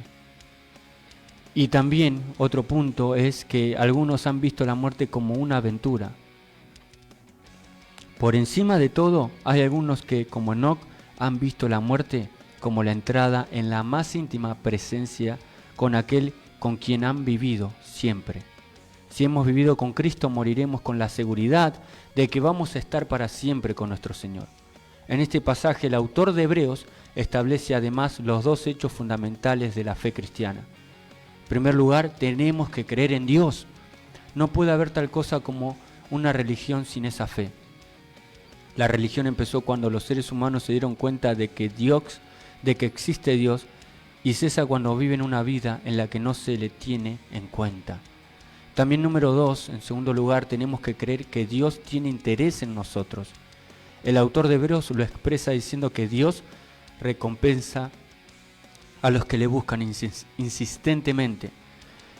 Y también otro punto es que algunos han visto la muerte como una aventura. Por encima de todo, hay algunos que, como Enoc, han visto la muerte como la entrada en la más íntima presencia con aquel con quien han vivido siempre. Si hemos vivido con Cristo, moriremos con la seguridad de que vamos a estar para siempre con nuestro Señor. En este pasaje, el autor de Hebreos establece además los dos hechos fundamentales de la fe cristiana. En primer lugar, tenemos que creer en Dios. No puede haber tal cosa como una religión sin esa fe. La religión empezó cuando los seres humanos se dieron cuenta de que existe Dios, y cesa cuando viven una vida en la que no se le tiene en cuenta. También número 2, en segundo lugar, tenemos que creer que Dios tiene interés en nosotros. El autor de Hebreos lo expresa diciendo que Dios recompensa a los que le buscan insistentemente.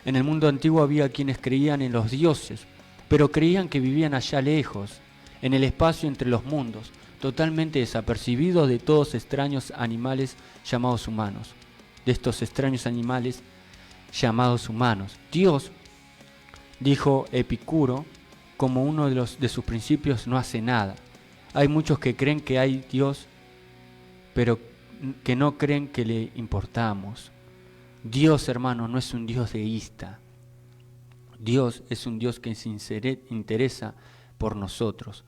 En el mundo antiguo había quienes creían en los dioses, pero creían que vivían allá lejos, en el espacio entre los mundos, totalmente desapercibidos de todos extraños animales llamados humanos. De estos extraños animales llamados humanos. Dios, dijo Epicuro, como uno de sus principios, no hace nada. Hay muchos que creen que hay Dios, pero que no creen que le importamos. Dios, hermano, no es un Dios egoísta. Dios es un Dios que se interesa por nosotros,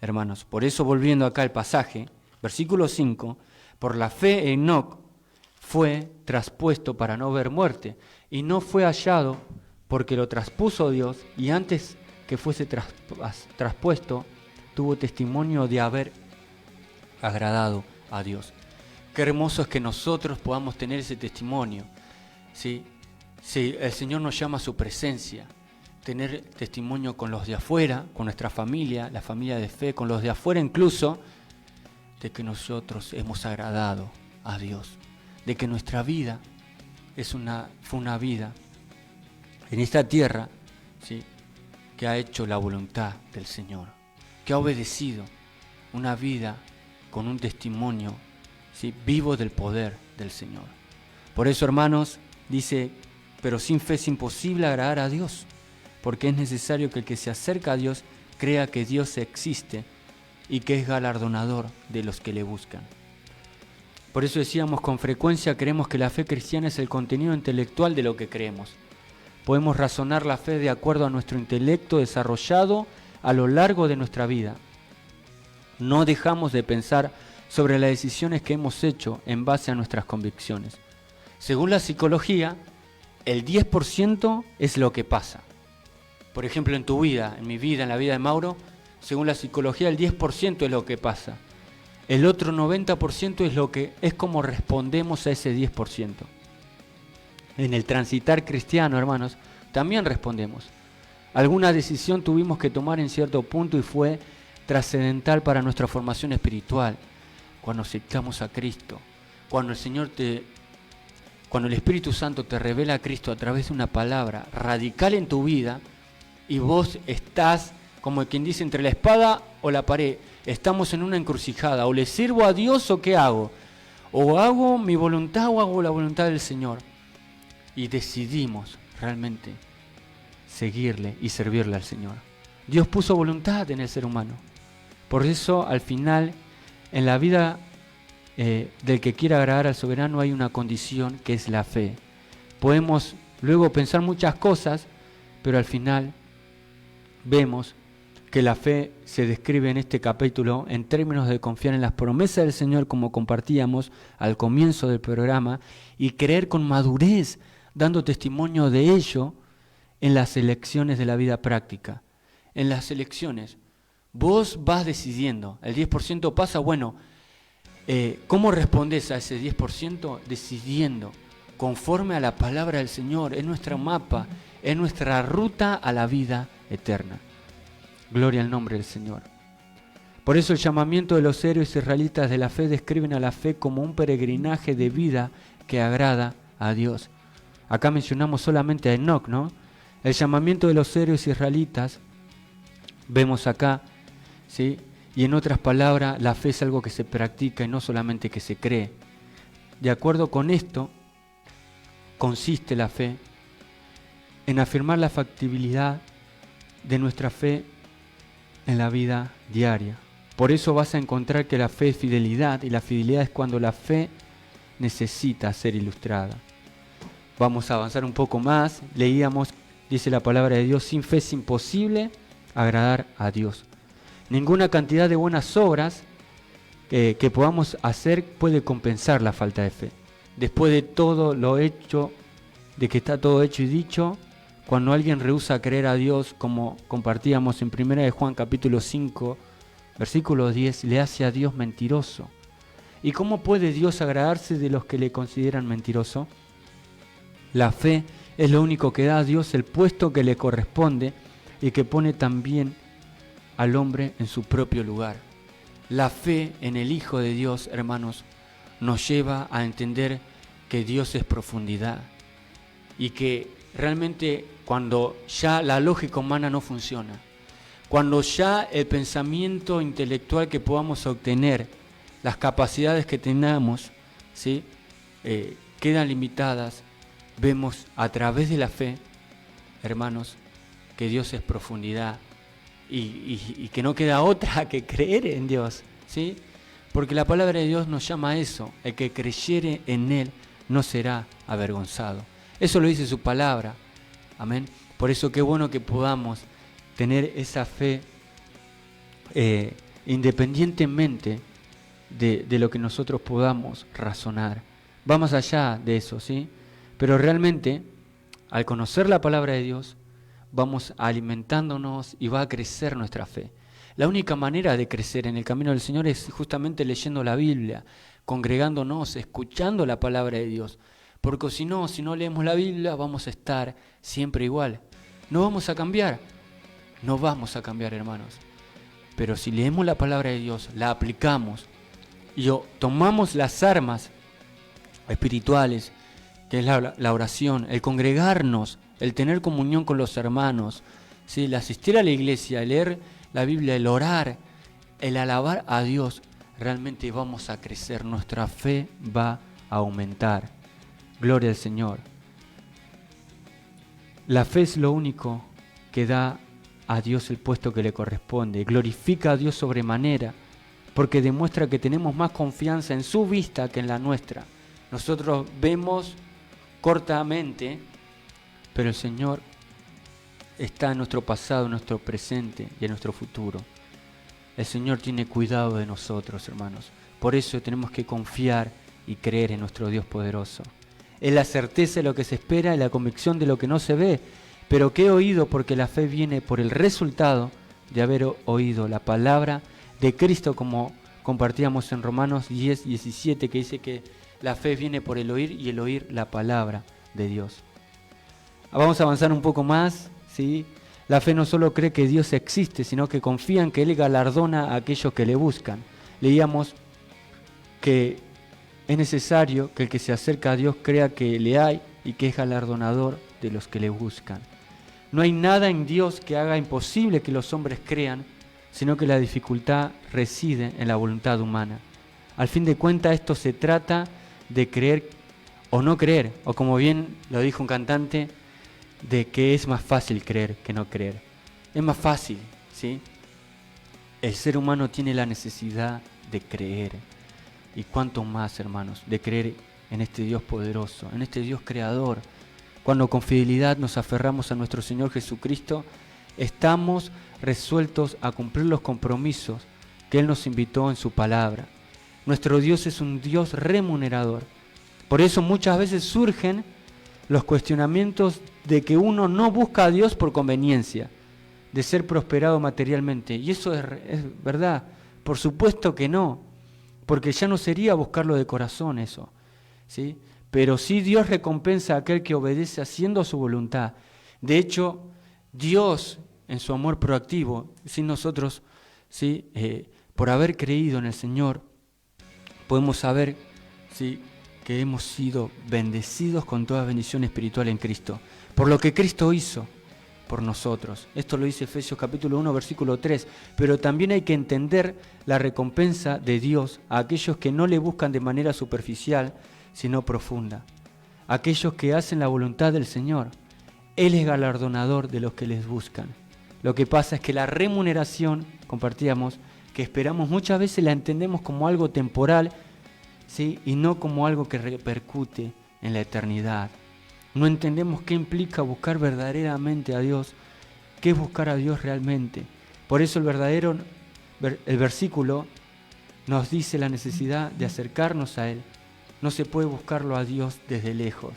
hermanos. Por eso, volviendo acá al pasaje, versículo 5, por la fe Enoc fue traspuesto para no ver muerte, y no fue hallado porque lo traspuso Dios, y antes que fuese traspuesto, tuvo testimonio de haber agradado a Dios. Qué hermoso es que nosotros podamos tener ese testimonio, ¿sí? Sí, el Señor nos llama a su presencia, tener testimonio con los de afuera, con nuestra familia, la familia de fe, con los de afuera incluso, de que nosotros hemos agradado a Dios, de que nuestra vida fue una vida en esta tierra, ¿sí?, que ha hecho la voluntad del Señor, que ha obedecido, una vida con un testimonio, ¿sí?, vivo del poder del Señor. Por eso, hermanos, dice, pero sin fe es imposible agradar a Dios, porque es necesario que el que se acerca a Dios crea que Dios existe y que es galardonador de los que le buscan. Por eso decíamos, con frecuencia creemos que la fe cristiana es el contenido intelectual de lo que creemos. Podemos razonar la fe de acuerdo a nuestro intelecto desarrollado a lo largo de nuestra vida. No dejamos de pensar sobre las decisiones que hemos hecho en base a nuestras convicciones. Según la psicología, el 10% es lo que pasa. Por ejemplo, en tu vida, en mi vida, en la vida de Mauro, según la psicología, el 10% es lo que pasa. El otro 90% es como respondemos a ese 10%. En el transitar cristiano, hermanos, también respondemos. Alguna decisión tuvimos que tomar en cierto punto y fue trascendental para nuestra formación espiritual. Cuando aceptamos a Cristo, cuando el Espíritu Santo te revela a Cristo a través de una palabra radical en tu vida, y vos estás, como quien dice, entre la espada o la pared. Estamos en una encrucijada. O le sirvo a Dios o ¿qué hago? O hago mi voluntad o hago la voluntad del Señor. Y decidimos realmente seguirle y servirle al Señor. Dios puso voluntad en el ser humano. Por eso, al final, en la vida del que quiera agradar al soberano hay una condición que es la fe. Podemos luego pensar muchas cosas, pero al final vemos que la fe se describe en este capítulo en términos de confiar en las promesas del Señor, como compartíamos al comienzo del programa, y creer con madurez, dando testimonio de ello en las elecciones de la vida práctica. En las elecciones, vos vas decidiendo, el 10% pasa, bueno, ¿cómo respondes a ese 10%? Decidiendo, conforme a la palabra del Señor, es nuestro mapa, es nuestra ruta a la vida eterna. Gloria al nombre del Señor. Por eso el llamamiento de los héroes israelitas de la fe describen a la fe como un peregrinaje de vida que agrada a Dios. Acá mencionamos solamente a Enoc, ¿no? El llamamiento de los héroes israelitas, vemos acá, ¿sí? Y en otras palabras, la fe es algo que se practica y no solamente que se cree. De acuerdo con esto, consiste la fe en afirmar la factibilidad de nuestra fe en la vida diaria. Por eso vas a encontrar que la fe es fidelidad, y la fidelidad es cuando la fe necesita ser ilustrada. Vamos a avanzar un poco más. Leíamos, dice la palabra de Dios, sin fe es imposible agradar a Dios. Ninguna cantidad de buenas obras que podamos hacer puede compensar la falta de fe. Después de todo lo hecho, de que está todo hecho y dicho, cuando alguien rehúsa creer a Dios, como compartíamos en 1 de Juan capítulo 5, versículo 10, le hace a Dios mentiroso. ¿Y cómo puede Dios agradarse de los que le consideran mentiroso? La fe es lo único que da a Dios el puesto que le corresponde y que pone también al hombre en su propio lugar. La fe en el Hijo de Dios, hermanos, nos lleva a entender que Dios es profundidad y que realmente cuando ya la lógica humana no funciona, cuando ya el pensamiento intelectual que podamos obtener, las capacidades que tengamos, ¿sí? Quedan limitadas, vemos a través de la fe, hermanos, que Dios es profundidad y que no queda otra que creer en Dios, ¿sí? Porque la palabra de Dios nos llama a eso: el que creyere en Él no será avergonzado. Eso lo dice su palabra, amén. Por eso qué bueno que podamos tener esa fe independientemente de lo que nosotros podamos razonar. Va más allá de eso, ¿sí? Pero realmente, al conocer la palabra de Dios, vamos alimentándonos y va a crecer nuestra fe. La única manera de crecer en el camino del Señor es justamente leyendo la Biblia, congregándonos, escuchando la palabra de Dios. Porque si no leemos la Biblia, vamos a estar siempre igual. No vamos a cambiar, hermanos. Pero si leemos la palabra de Dios, la aplicamos y tomamos las armas espirituales, que es la oración, el congregarnos, el tener comunión con los hermanos, ¿sí? El asistir a la iglesia, el leer la Biblia, el orar, el alabar a Dios, realmente vamos a crecer, nuestra fe va a aumentar. Gloria al Señor. La fe es lo único que da a Dios el puesto que le corresponde, glorifica a Dios sobremanera, porque demuestra que tenemos más confianza en su vista que en la nuestra. Nosotros vemos cortamente, pero el Señor está en nuestro pasado, en nuestro presente y en nuestro futuro. El Señor tiene cuidado de nosotros, hermanos. Por eso tenemos que confiar y creer en nuestro Dios poderoso. Es la certeza de lo que se espera y la convicción de lo que no se ve, pero que he oído, porque la fe viene por el resultado de haber oído la palabra de Cristo, como compartíamos en Romanos 10, 17, que dice que la fe viene por el oír y el oír la palabra de Dios. Vamos a avanzar un poco más, ¿sí? La fe no solo cree que Dios existe, sino que confía en que Él galardona a aquellos que le buscan. Leíamos que es necesario que el que se acerca a Dios crea que le hay y que es galardonador de los que le buscan. No hay nada en Dios que haga imposible que los hombres crean, sino que la dificultad reside en la voluntad humana. Al fin de cuentas, esto se trata de creer o no creer, o como bien lo dijo un cantante, de que es más fácil creer que no creer. Es más fácil, ¿sí? El ser humano tiene la necesidad de creer. Y cuánto más, hermanos, de creer en este Dios poderoso, en este Dios creador. Cuando con fidelidad nos aferramos a nuestro Señor Jesucristo, estamos resueltos a cumplir los compromisos que Él nos invitó en su palabra. Nuestro Dios es un Dios remunerador. Por eso muchas veces surgen los cuestionamientos de que uno no busca a Dios por conveniencia, de ser prosperado materialmente. Y eso es verdad. Por supuesto que no, porque ya no sería buscarlo de corazón eso, ¿sí? Pero sí Dios recompensa a aquel que obedece haciendo su voluntad. De hecho, Dios, en su amor proactivo, sin nosotros, ¿sí? Por haber creído en el Señor, podemos saber, ¿sí?, que hemos sido bendecidos con toda bendición espiritual en Cristo, por lo que Cristo hizo por nosotros. Esto lo dice Efesios capítulo 1, versículo 3, pero también hay que entender la recompensa de Dios a aquellos que no le buscan de manera superficial, sino profunda, aquellos que hacen la voluntad del Señor. Él es galardonador de los que les buscan. Lo que pasa es que la remuneración, compartíamos, que esperamos muchas veces la entendemos como algo temporal, ¿sí?, y no como algo que repercute en la eternidad. No entendemos qué implica buscar verdaderamente a Dios, qué es buscar a Dios realmente. Por eso el versículo nos dice la necesidad de acercarnos a Él. No se puede buscarlo a Dios desde lejos.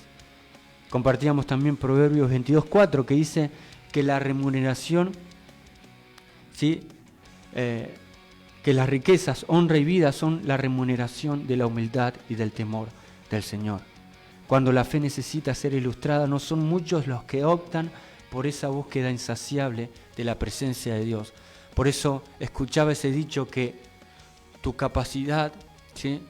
Compartíamos también Proverbios 22:4, que dice que la remuneración, ¿sí?, que las riquezas, honra y vida son la remuneración de la humildad y del temor del Señor. Cuando la fe necesita ser ilustrada, no son muchos los que optan por esa búsqueda insaciable de la presencia de Dios. Por eso escuchaba ese dicho que tu capacidad, ¿sí?,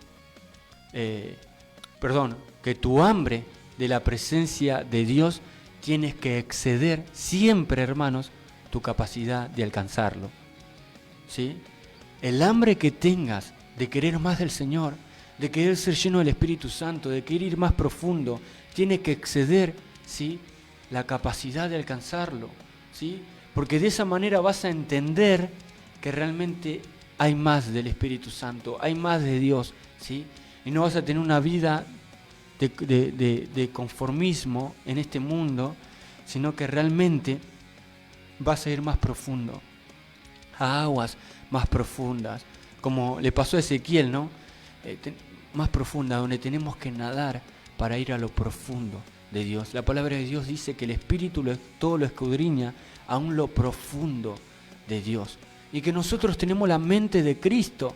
que tu hambre de la presencia de Dios tienes que exceder siempre, hermanos, tu capacidad de alcanzarlo, ¿sí? El hambre que tengas de querer más del Señor, de querer ser lleno del Espíritu Santo, de querer ir más profundo, tiene que exceder, ¿sí?, la capacidad de alcanzarlo, ¿sí? Porque de esa manera vas a entender que realmente hay más del Espíritu Santo, hay más de Dios, ¿sí? Y no vas a tener una vida de conformismo en este mundo, sino que realmente vas a ir más profundo, a aguas más profundas, como le pasó a Ezequiel, ¿no? Más profunda, donde tenemos que nadar para ir a lo profundo de Dios. La palabra de Dios dice que el Espíritu todo lo escudriña, aún lo profundo de Dios, y que nosotros tenemos la mente de Cristo,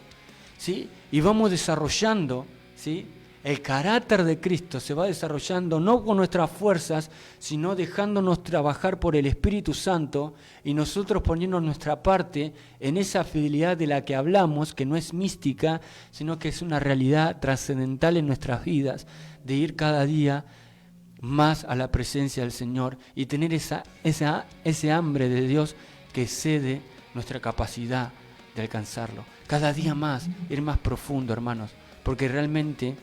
¿sí? Y vamos desarrollando, ¿sí?, el carácter de Cristo se va desarrollando no con nuestras fuerzas, sino dejándonos trabajar por el Espíritu Santo y nosotros poniendo nuestra parte en esa fidelidad de la que hablamos, que no es mística, sino que es una realidad trascendental en nuestras vidas, de ir cada día más a la presencia del Señor y tener ese hambre de Dios que excede nuestra capacidad de alcanzarlo. Cada día más, ir más profundo, hermanos, porque realmente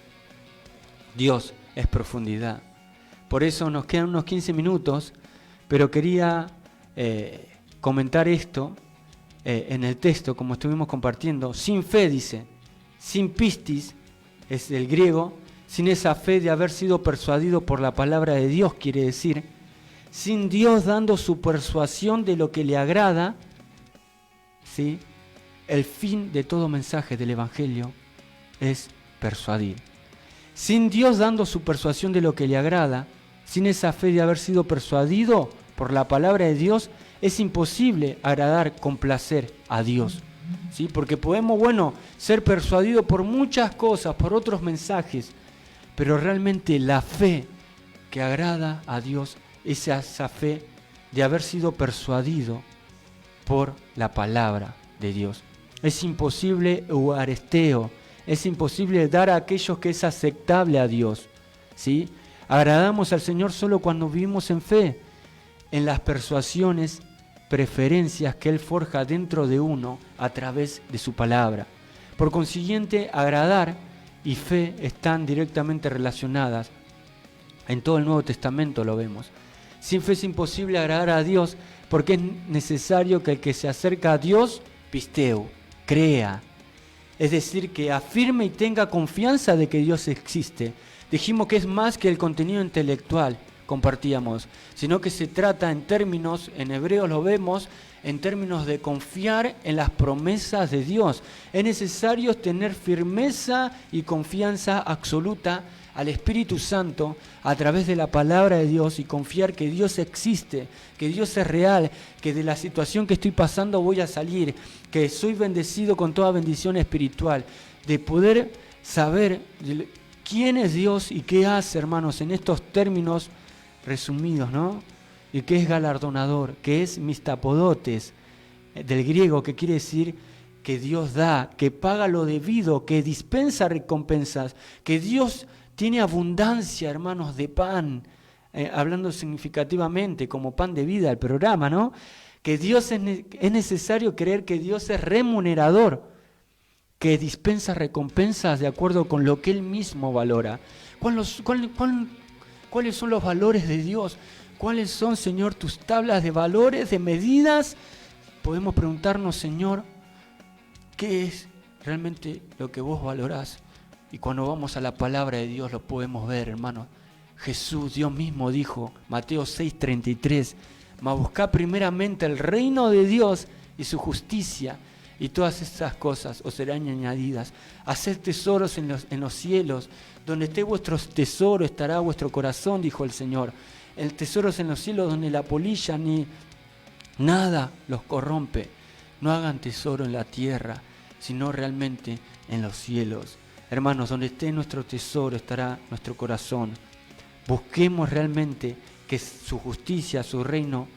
Dios es profundidad. Por eso nos quedan unos 15 minutos, pero quería comentar esto en el texto, como estuvimos compartiendo. Sin fe, dice, sin pistis, es el griego, sin esa fe de haber sido persuadido por la palabra de Dios, quiere decir, sin Dios dando su persuasión de lo que le agrada, ¿sí? El fin de todo mensaje del Evangelio es persuadir. Sin Dios dando su persuasión de lo que le agrada, sin esa fe de haber sido persuadido por la palabra de Dios, es imposible agradar, complacer a Dios, ¿sí? Porque podemos, ser persuadidos por muchas cosas, por otros mensajes, pero realmente la fe que agrada a Dios es esa fe de haber sido persuadido por la palabra de Dios. Es imposible euaresteo, es imposible dar a aquellos que es aceptable a Dios, ¿sí? Agradamos al Señor solo cuando vivimos en fe, en las persuasiones, preferencias que Él forja dentro de uno a través de su palabra. Por consiguiente, agradar y fe están directamente relacionadas. En todo el Nuevo Testamento lo vemos. Sin fe es imposible agradar a Dios porque es necesario que el que se acerca a Dios, pisteu, crea. Es decir, que afirme y tenga confianza de que Dios existe. Dijimos que es más que el contenido intelectual. compartíamos, sino que se trata en términos, en hebreo lo vemos, en términos de confiar en las promesas de Dios. Es necesario tener firmeza y confianza absoluta al Espíritu Santo a través de la palabra de Dios y confiar que Dios existe, que Dios es real, que de la situación que estoy pasando voy a salir, que soy bendecido con toda bendición espiritual, de poder saber quién es Dios y qué hace, hermanos, en estos términos resumidos, ¿no? Y que es galardonador, que es mistapodotes, del griego, que quiere decir que Dios da, que paga lo debido, que dispensa recompensas, que Dios tiene abundancia, hermanos, de pan, hablando significativamente como pan de vida el programa, ¿no? Que Dios es necesario creer que Dios es remunerador, que dispensa recompensas de acuerdo con lo que Él mismo valora. ¿Cuáles son los valores de Dios? ¿Cuáles son, Señor, tus tablas de valores, de medidas? Podemos preguntarnos, Señor, ¿qué es realmente lo que vos valorás? Y cuando vamos a la palabra de Dios lo podemos ver, hermanos. Jesús, Dios mismo dijo, Mateo 6:33, mas buscad primeramente el reino de Dios y su justicia, y todas estas cosas os serán añadidas. Haced tesoros en los cielos, donde esté vuestro tesoro estará vuestro corazón, dijo el Señor. El tesoro es en los cielos, donde la polilla ni nada los corrompe. No hagan tesoro en la tierra, sino realmente en los cielos. Hermanos, donde esté nuestro tesoro estará nuestro corazón. Busquemos realmente que su justicia, su reino,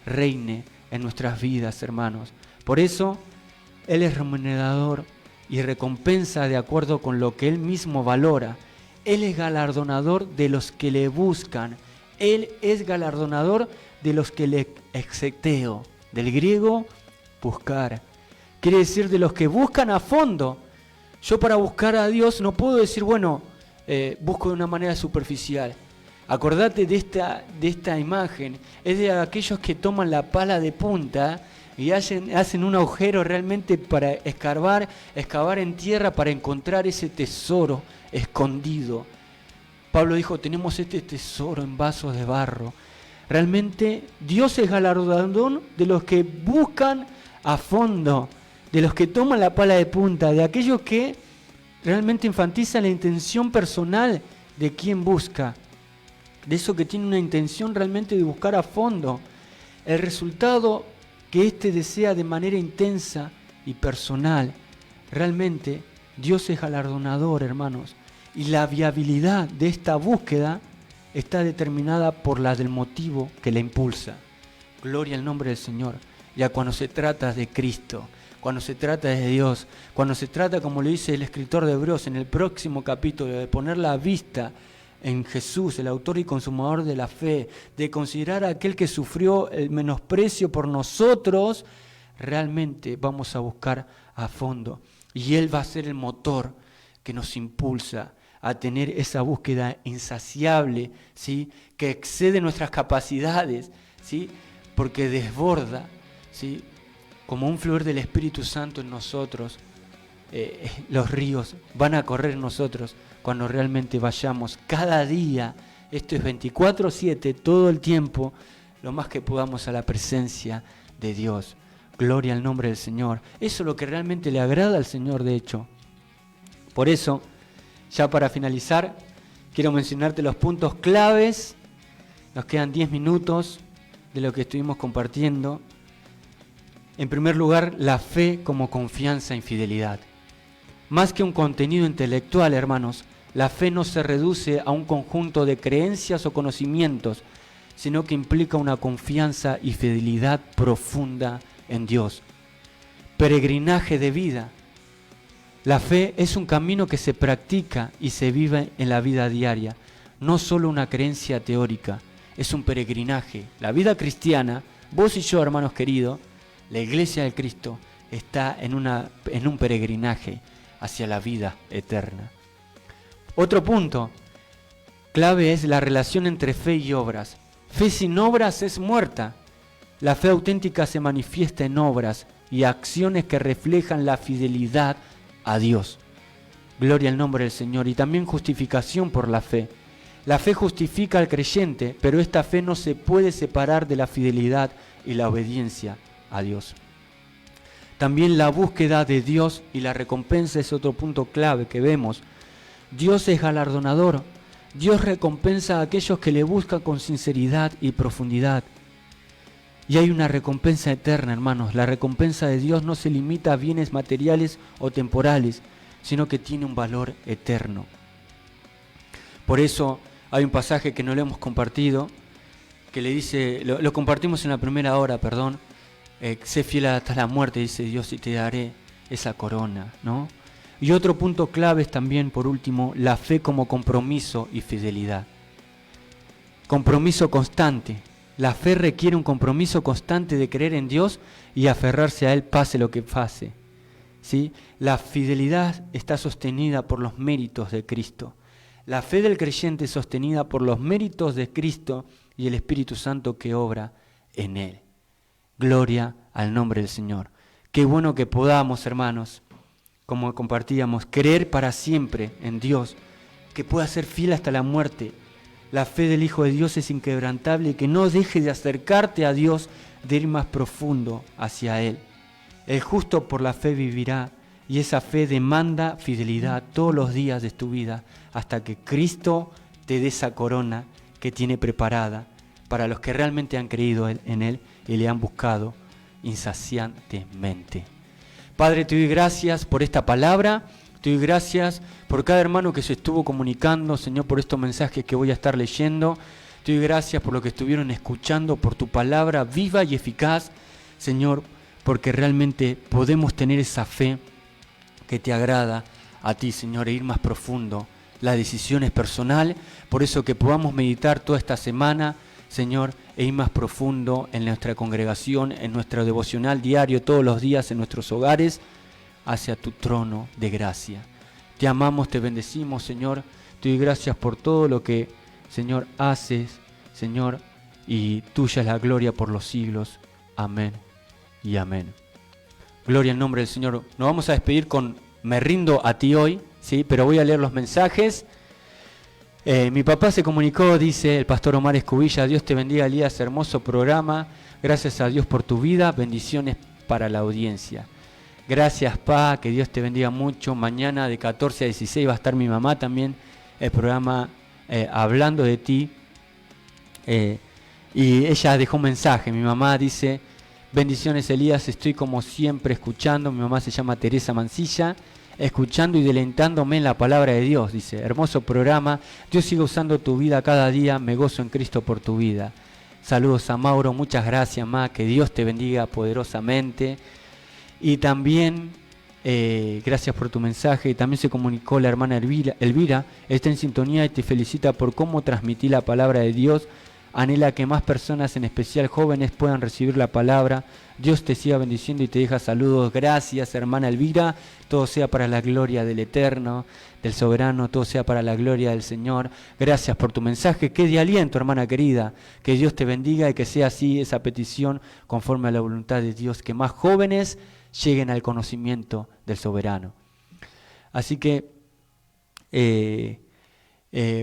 reine en nuestras vidas, hermanos. Por eso, Él es remunerador y recompensa de acuerdo con lo que Él mismo valora. Él es galardonador de los que le buscan. Él es galardonador de los que le exeteo. Del griego, buscar. Quiere decir de los que buscan a fondo. Yo para buscar a Dios no puedo decir, bueno, busco de una manera superficial. Acordate de esta imagen. Es de aquellos que toman la pala de punta y hacen un agujero realmente para excavar en tierra para encontrar ese tesoro escondido. Pablo dijo, tenemos este tesoro en vasos de barro. Realmente Dios es galardonador de los que buscan a fondo, de los que toman la pala de punta, de aquellos que realmente enfatizan la intención personal de quien busca, de eso que tiene una intención realmente de buscar a fondo. El resultado que éste desea de manera intensa y personal. Realmente Dios es galardonador, hermanos, y la viabilidad de esta búsqueda está determinada por la del motivo que la impulsa. Gloria al nombre del Señor. Ya cuando se trata de Cristo, cuando se trata de Dios, cuando se trata, como le dice el escritor de Hebreos en el próximo capítulo, de poner la vista en Jesús, el autor y consumador de la fe, de considerar a aquel que sufrió el menosprecio por nosotros, realmente vamos a buscar a fondo. Y Él va a ser el motor que nos impulsa a tener esa búsqueda insaciable, ¿sí? Que excede nuestras capacidades, ¿sí? Porque desborda, ¿sí? Como un fluir del Espíritu Santo en nosotros. Los ríos van a correr en nosotros cuando realmente vayamos cada día, esto es 24/7, todo el tiempo, lo más que podamos a la presencia de Dios. Gloria al nombre del Señor. Eso es lo que realmente le agrada al Señor, de hecho. Por eso, ya para finalizar, quiero mencionarte los puntos claves. Nos quedan 10 minutos de lo que estuvimos compartiendo. En primer lugar, la fe como confianza en fidelidad. Más que un contenido intelectual, hermanos, la fe no se reduce a un conjunto de creencias o conocimientos, sino que implica una confianza y fidelidad profunda en Dios. Peregrinaje de vida. La fe es un camino que se practica y se vive en la vida diaria, no solo una creencia teórica, es un peregrinaje. La vida cristiana, vos y yo, hermanos queridos, la Iglesia de Cristo está en un peregrinaje hacia la vida eterna. Otro punto clave es la relación entre fe y obras. Fe sin obras es muerta. La fe auténtica se manifiesta en obras y acciones que reflejan la fidelidad a Dios. Gloria al nombre del Señor. Y también justificación por la fe. La fe justifica al creyente, pero esta fe no se puede separar de la fidelidad y la obediencia a Dios. También la búsqueda de Dios y la recompensa es otro punto clave que vemos. Dios es galardonador. Dios recompensa a aquellos que le buscan con sinceridad y profundidad. Y hay una recompensa eterna, hermanos. La recompensa de Dios no se limita a bienes materiales o temporales, sino que tiene un valor eterno. Por eso hay un pasaje que no lo hemos compartido, que le dice, lo compartimos en la primera hora, perdón, sé fiel hasta la muerte, dice Dios, y te daré esa corona, ¿no? Y otro punto clave es también, por último, la fe como compromiso y fidelidad. Compromiso constante. La fe requiere un compromiso constante de creer en Dios y aferrarse a Él pase lo que pase, ¿sí? La fidelidad está sostenida por los méritos de Cristo. La fe del creyente es sostenida por los méritos de Cristo y el Espíritu Santo que obra en Él. Gloria al nombre del Señor. Qué bueno que podamos, hermanos, como compartíamos, creer para siempre en Dios, que pueda ser fiel hasta la muerte. La fe del Hijo de Dios es inquebrantable y que no deje de acercarte a Dios, de ir más profundo hacia Él. El justo por la fe vivirá, y esa fe demanda fidelidad todos los días de tu vida hasta que Cristo te dé esa corona que tiene preparada para los que realmente han creído en Él y le han buscado insaciantemente. Padre, te doy gracias por esta palabra, te doy gracias por cada hermano que se estuvo comunicando, Señor, por estos mensajes que voy a estar leyendo. Te doy gracias por lo que estuvieron escuchando, por tu palabra viva y eficaz, Señor, porque realmente podemos tener esa fe que te agrada a ti, Señor, e ir más profundo. La decisión es personal, por eso que podamos meditar toda esta semana, Señor, e ir más profundo en nuestra congregación, en nuestro devocional diario, todos los días en nuestros hogares, hacia tu trono de gracia. Te amamos, te bendecimos, Señor. Te doy gracias por todo lo que, Señor, haces, Señor, y tuya es la gloria por los siglos. Amén y amén. Gloria al nombre del Señor. Nos vamos a despedir con Me rindo a ti hoy, ¿sí? Pero voy a leer los mensajes. Mi papá se comunicó, dice el pastor Omar Escubilla. Dios te bendiga, Elías, hermoso programa. Gracias a Dios por tu vida. Bendiciones para la audiencia. Gracias, Pa, que Dios te bendiga mucho. Mañana de 14 a 16 va a estar mi mamá también, el programa Hablando de ti. Y ella dejó un mensaje. Mi mamá dice: bendiciones, Elías, estoy como siempre escuchando. Mi mamá se llama Teresa Mancilla. Escuchando y deleitándome en la palabra de Dios, dice. Hermoso programa. Dios siga usando tu vida cada día. Me gozo en Cristo por tu vida. Saludos a Mauro. Muchas gracias, Ma. Que Dios te bendiga poderosamente. Y también, gracias por tu mensaje. También se comunicó la hermana Elvira. Está en sintonía y te felicita por cómo transmití la palabra de Dios. Anhela que más personas, en especial jóvenes, puedan recibir la palabra. Dios te siga bendiciendo y te deja saludos. Gracias, hermana Elvira. Todo sea para la gloria del Eterno, del Soberano. Todo sea para la gloria del Señor. Gracias por tu mensaje. Qué de aliento, hermana querida. Que Dios te bendiga y que sea así esa petición conforme a la voluntad de Dios. Que más jóvenes lleguen al conocimiento del Soberano. Así que,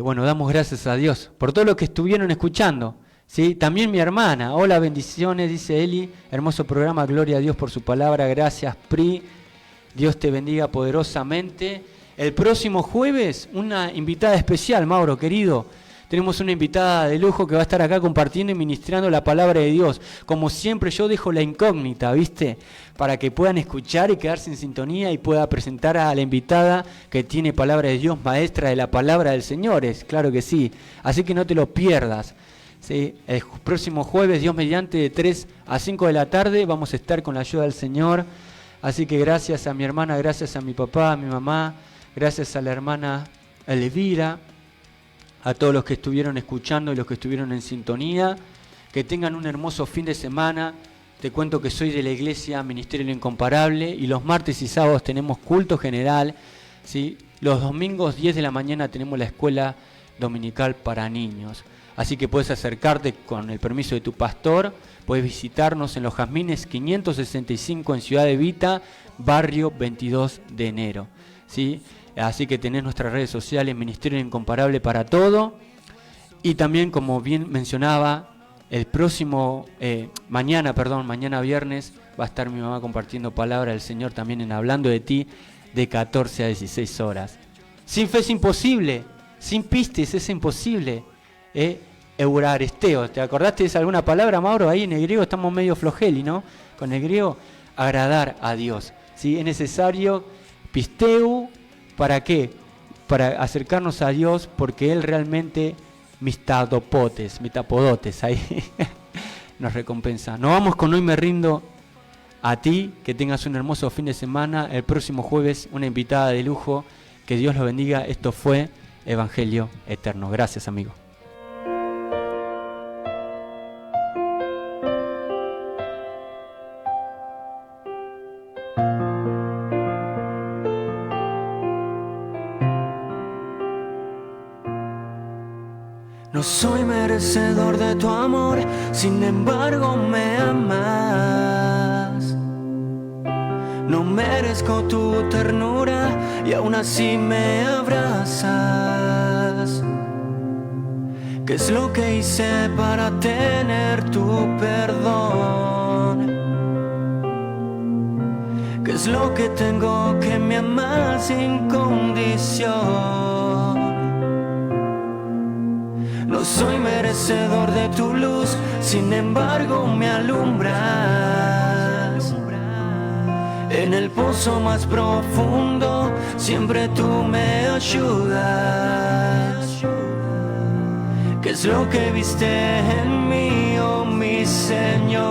bueno, damos gracias a Dios por todo lo que estuvieron escuchando, ¿sí? También mi hermana, hola, bendiciones, dice Eli, hermoso programa, gloria a Dios por su palabra, gracias Pri, Dios te bendiga poderosamente. El próximo jueves, una invitada especial, Mauro, querido. Tenemos una invitada de lujo que va a estar acá compartiendo y ministrando la palabra de Dios. Como siempre, yo dejo la incógnita, ¿viste? Para que puedan escuchar y quedarse en sintonía y pueda presentar a la invitada que tiene palabra de Dios, maestra de la palabra del Señor, claro que sí. Así que no te lo pierdas. ¿Sí? El próximo jueves, Dios mediante, de 3 a 5 de la tarde, vamos a estar con la ayuda del Señor. Así que gracias a mi hermana, gracias a mi papá, a mi mamá, gracias a la hermana Elvira, a todos los que estuvieron escuchando y los que estuvieron en sintonía. Que tengan un hermoso fin de semana. Te cuento que soy de la iglesia Ministerio Lo Incomparable y los martes y sábados tenemos culto general, ¿sí? Los domingos 10 de la mañana tenemos la escuela dominical para niños. Así que puedes acercarte con el permiso de tu pastor, puedes visitarnos en Los Jazmines 565 en Ciudad de Vita, barrio 22 de enero, ¿sí? Así que tenés nuestras redes sociales, Ministerio Incomparable para todo. Y también, como bien mencionaba, el próximo, mañana viernes, va a estar mi mamá compartiendo palabra del Señor también en Hablando de Ti, de 14 a 16 horas. Sin fe es imposible, sin pistes es imposible. Euraresteo, ¿te acordaste de alguna palabra, Mauro? Ahí en el griego estamos medio flojeli, ¿no? Con el griego, agradar a Dios. ¿Sí? Es necesario pisteu, ¿para qué? Para acercarnos a Dios, porque Él realmente, mis tapodotes, ahí nos recompensa. Nos vamos con Hoy Me Rindo a Ti, que tengas un hermoso fin de semana. El próximo jueves, una invitada de lujo. Que Dios los bendiga. Esto fue Evangelio Eterno. Gracias, amigo. No soy merecedor de tu amor, sin embargo me amas. No merezco tu ternura y aún así me abrazas. ¿Qué es lo que hice para tener tu perdón? ¿Qué es lo que tengo que me amas sin condición? No soy merecedor de tu luz, sin embargo me alumbras. En el pozo más profundo, siempre tú me ayudas. ¿Qué es lo que viste en mí, oh mi Señor?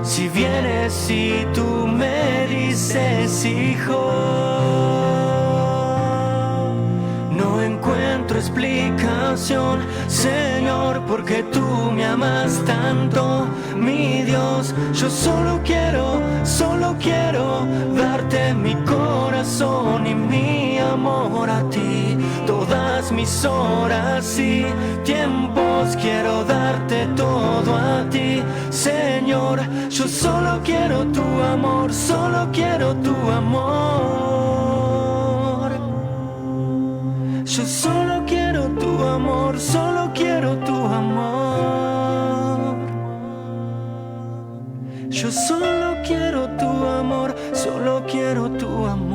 Si vienes y tú me dices, hijo, no encuentro explicación, Señor, porque tú me amas tanto, mi Dios. Yo solo quiero darte mi corazón y mi amor a ti. Todas mis horas y tiempos quiero darte todo a ti, Señor. Yo solo quiero tu amor, solo quiero tu amor. Yo solo quiero tu amor, solo quiero tu amor. Yo solo quiero tu amor, solo quiero tu amor.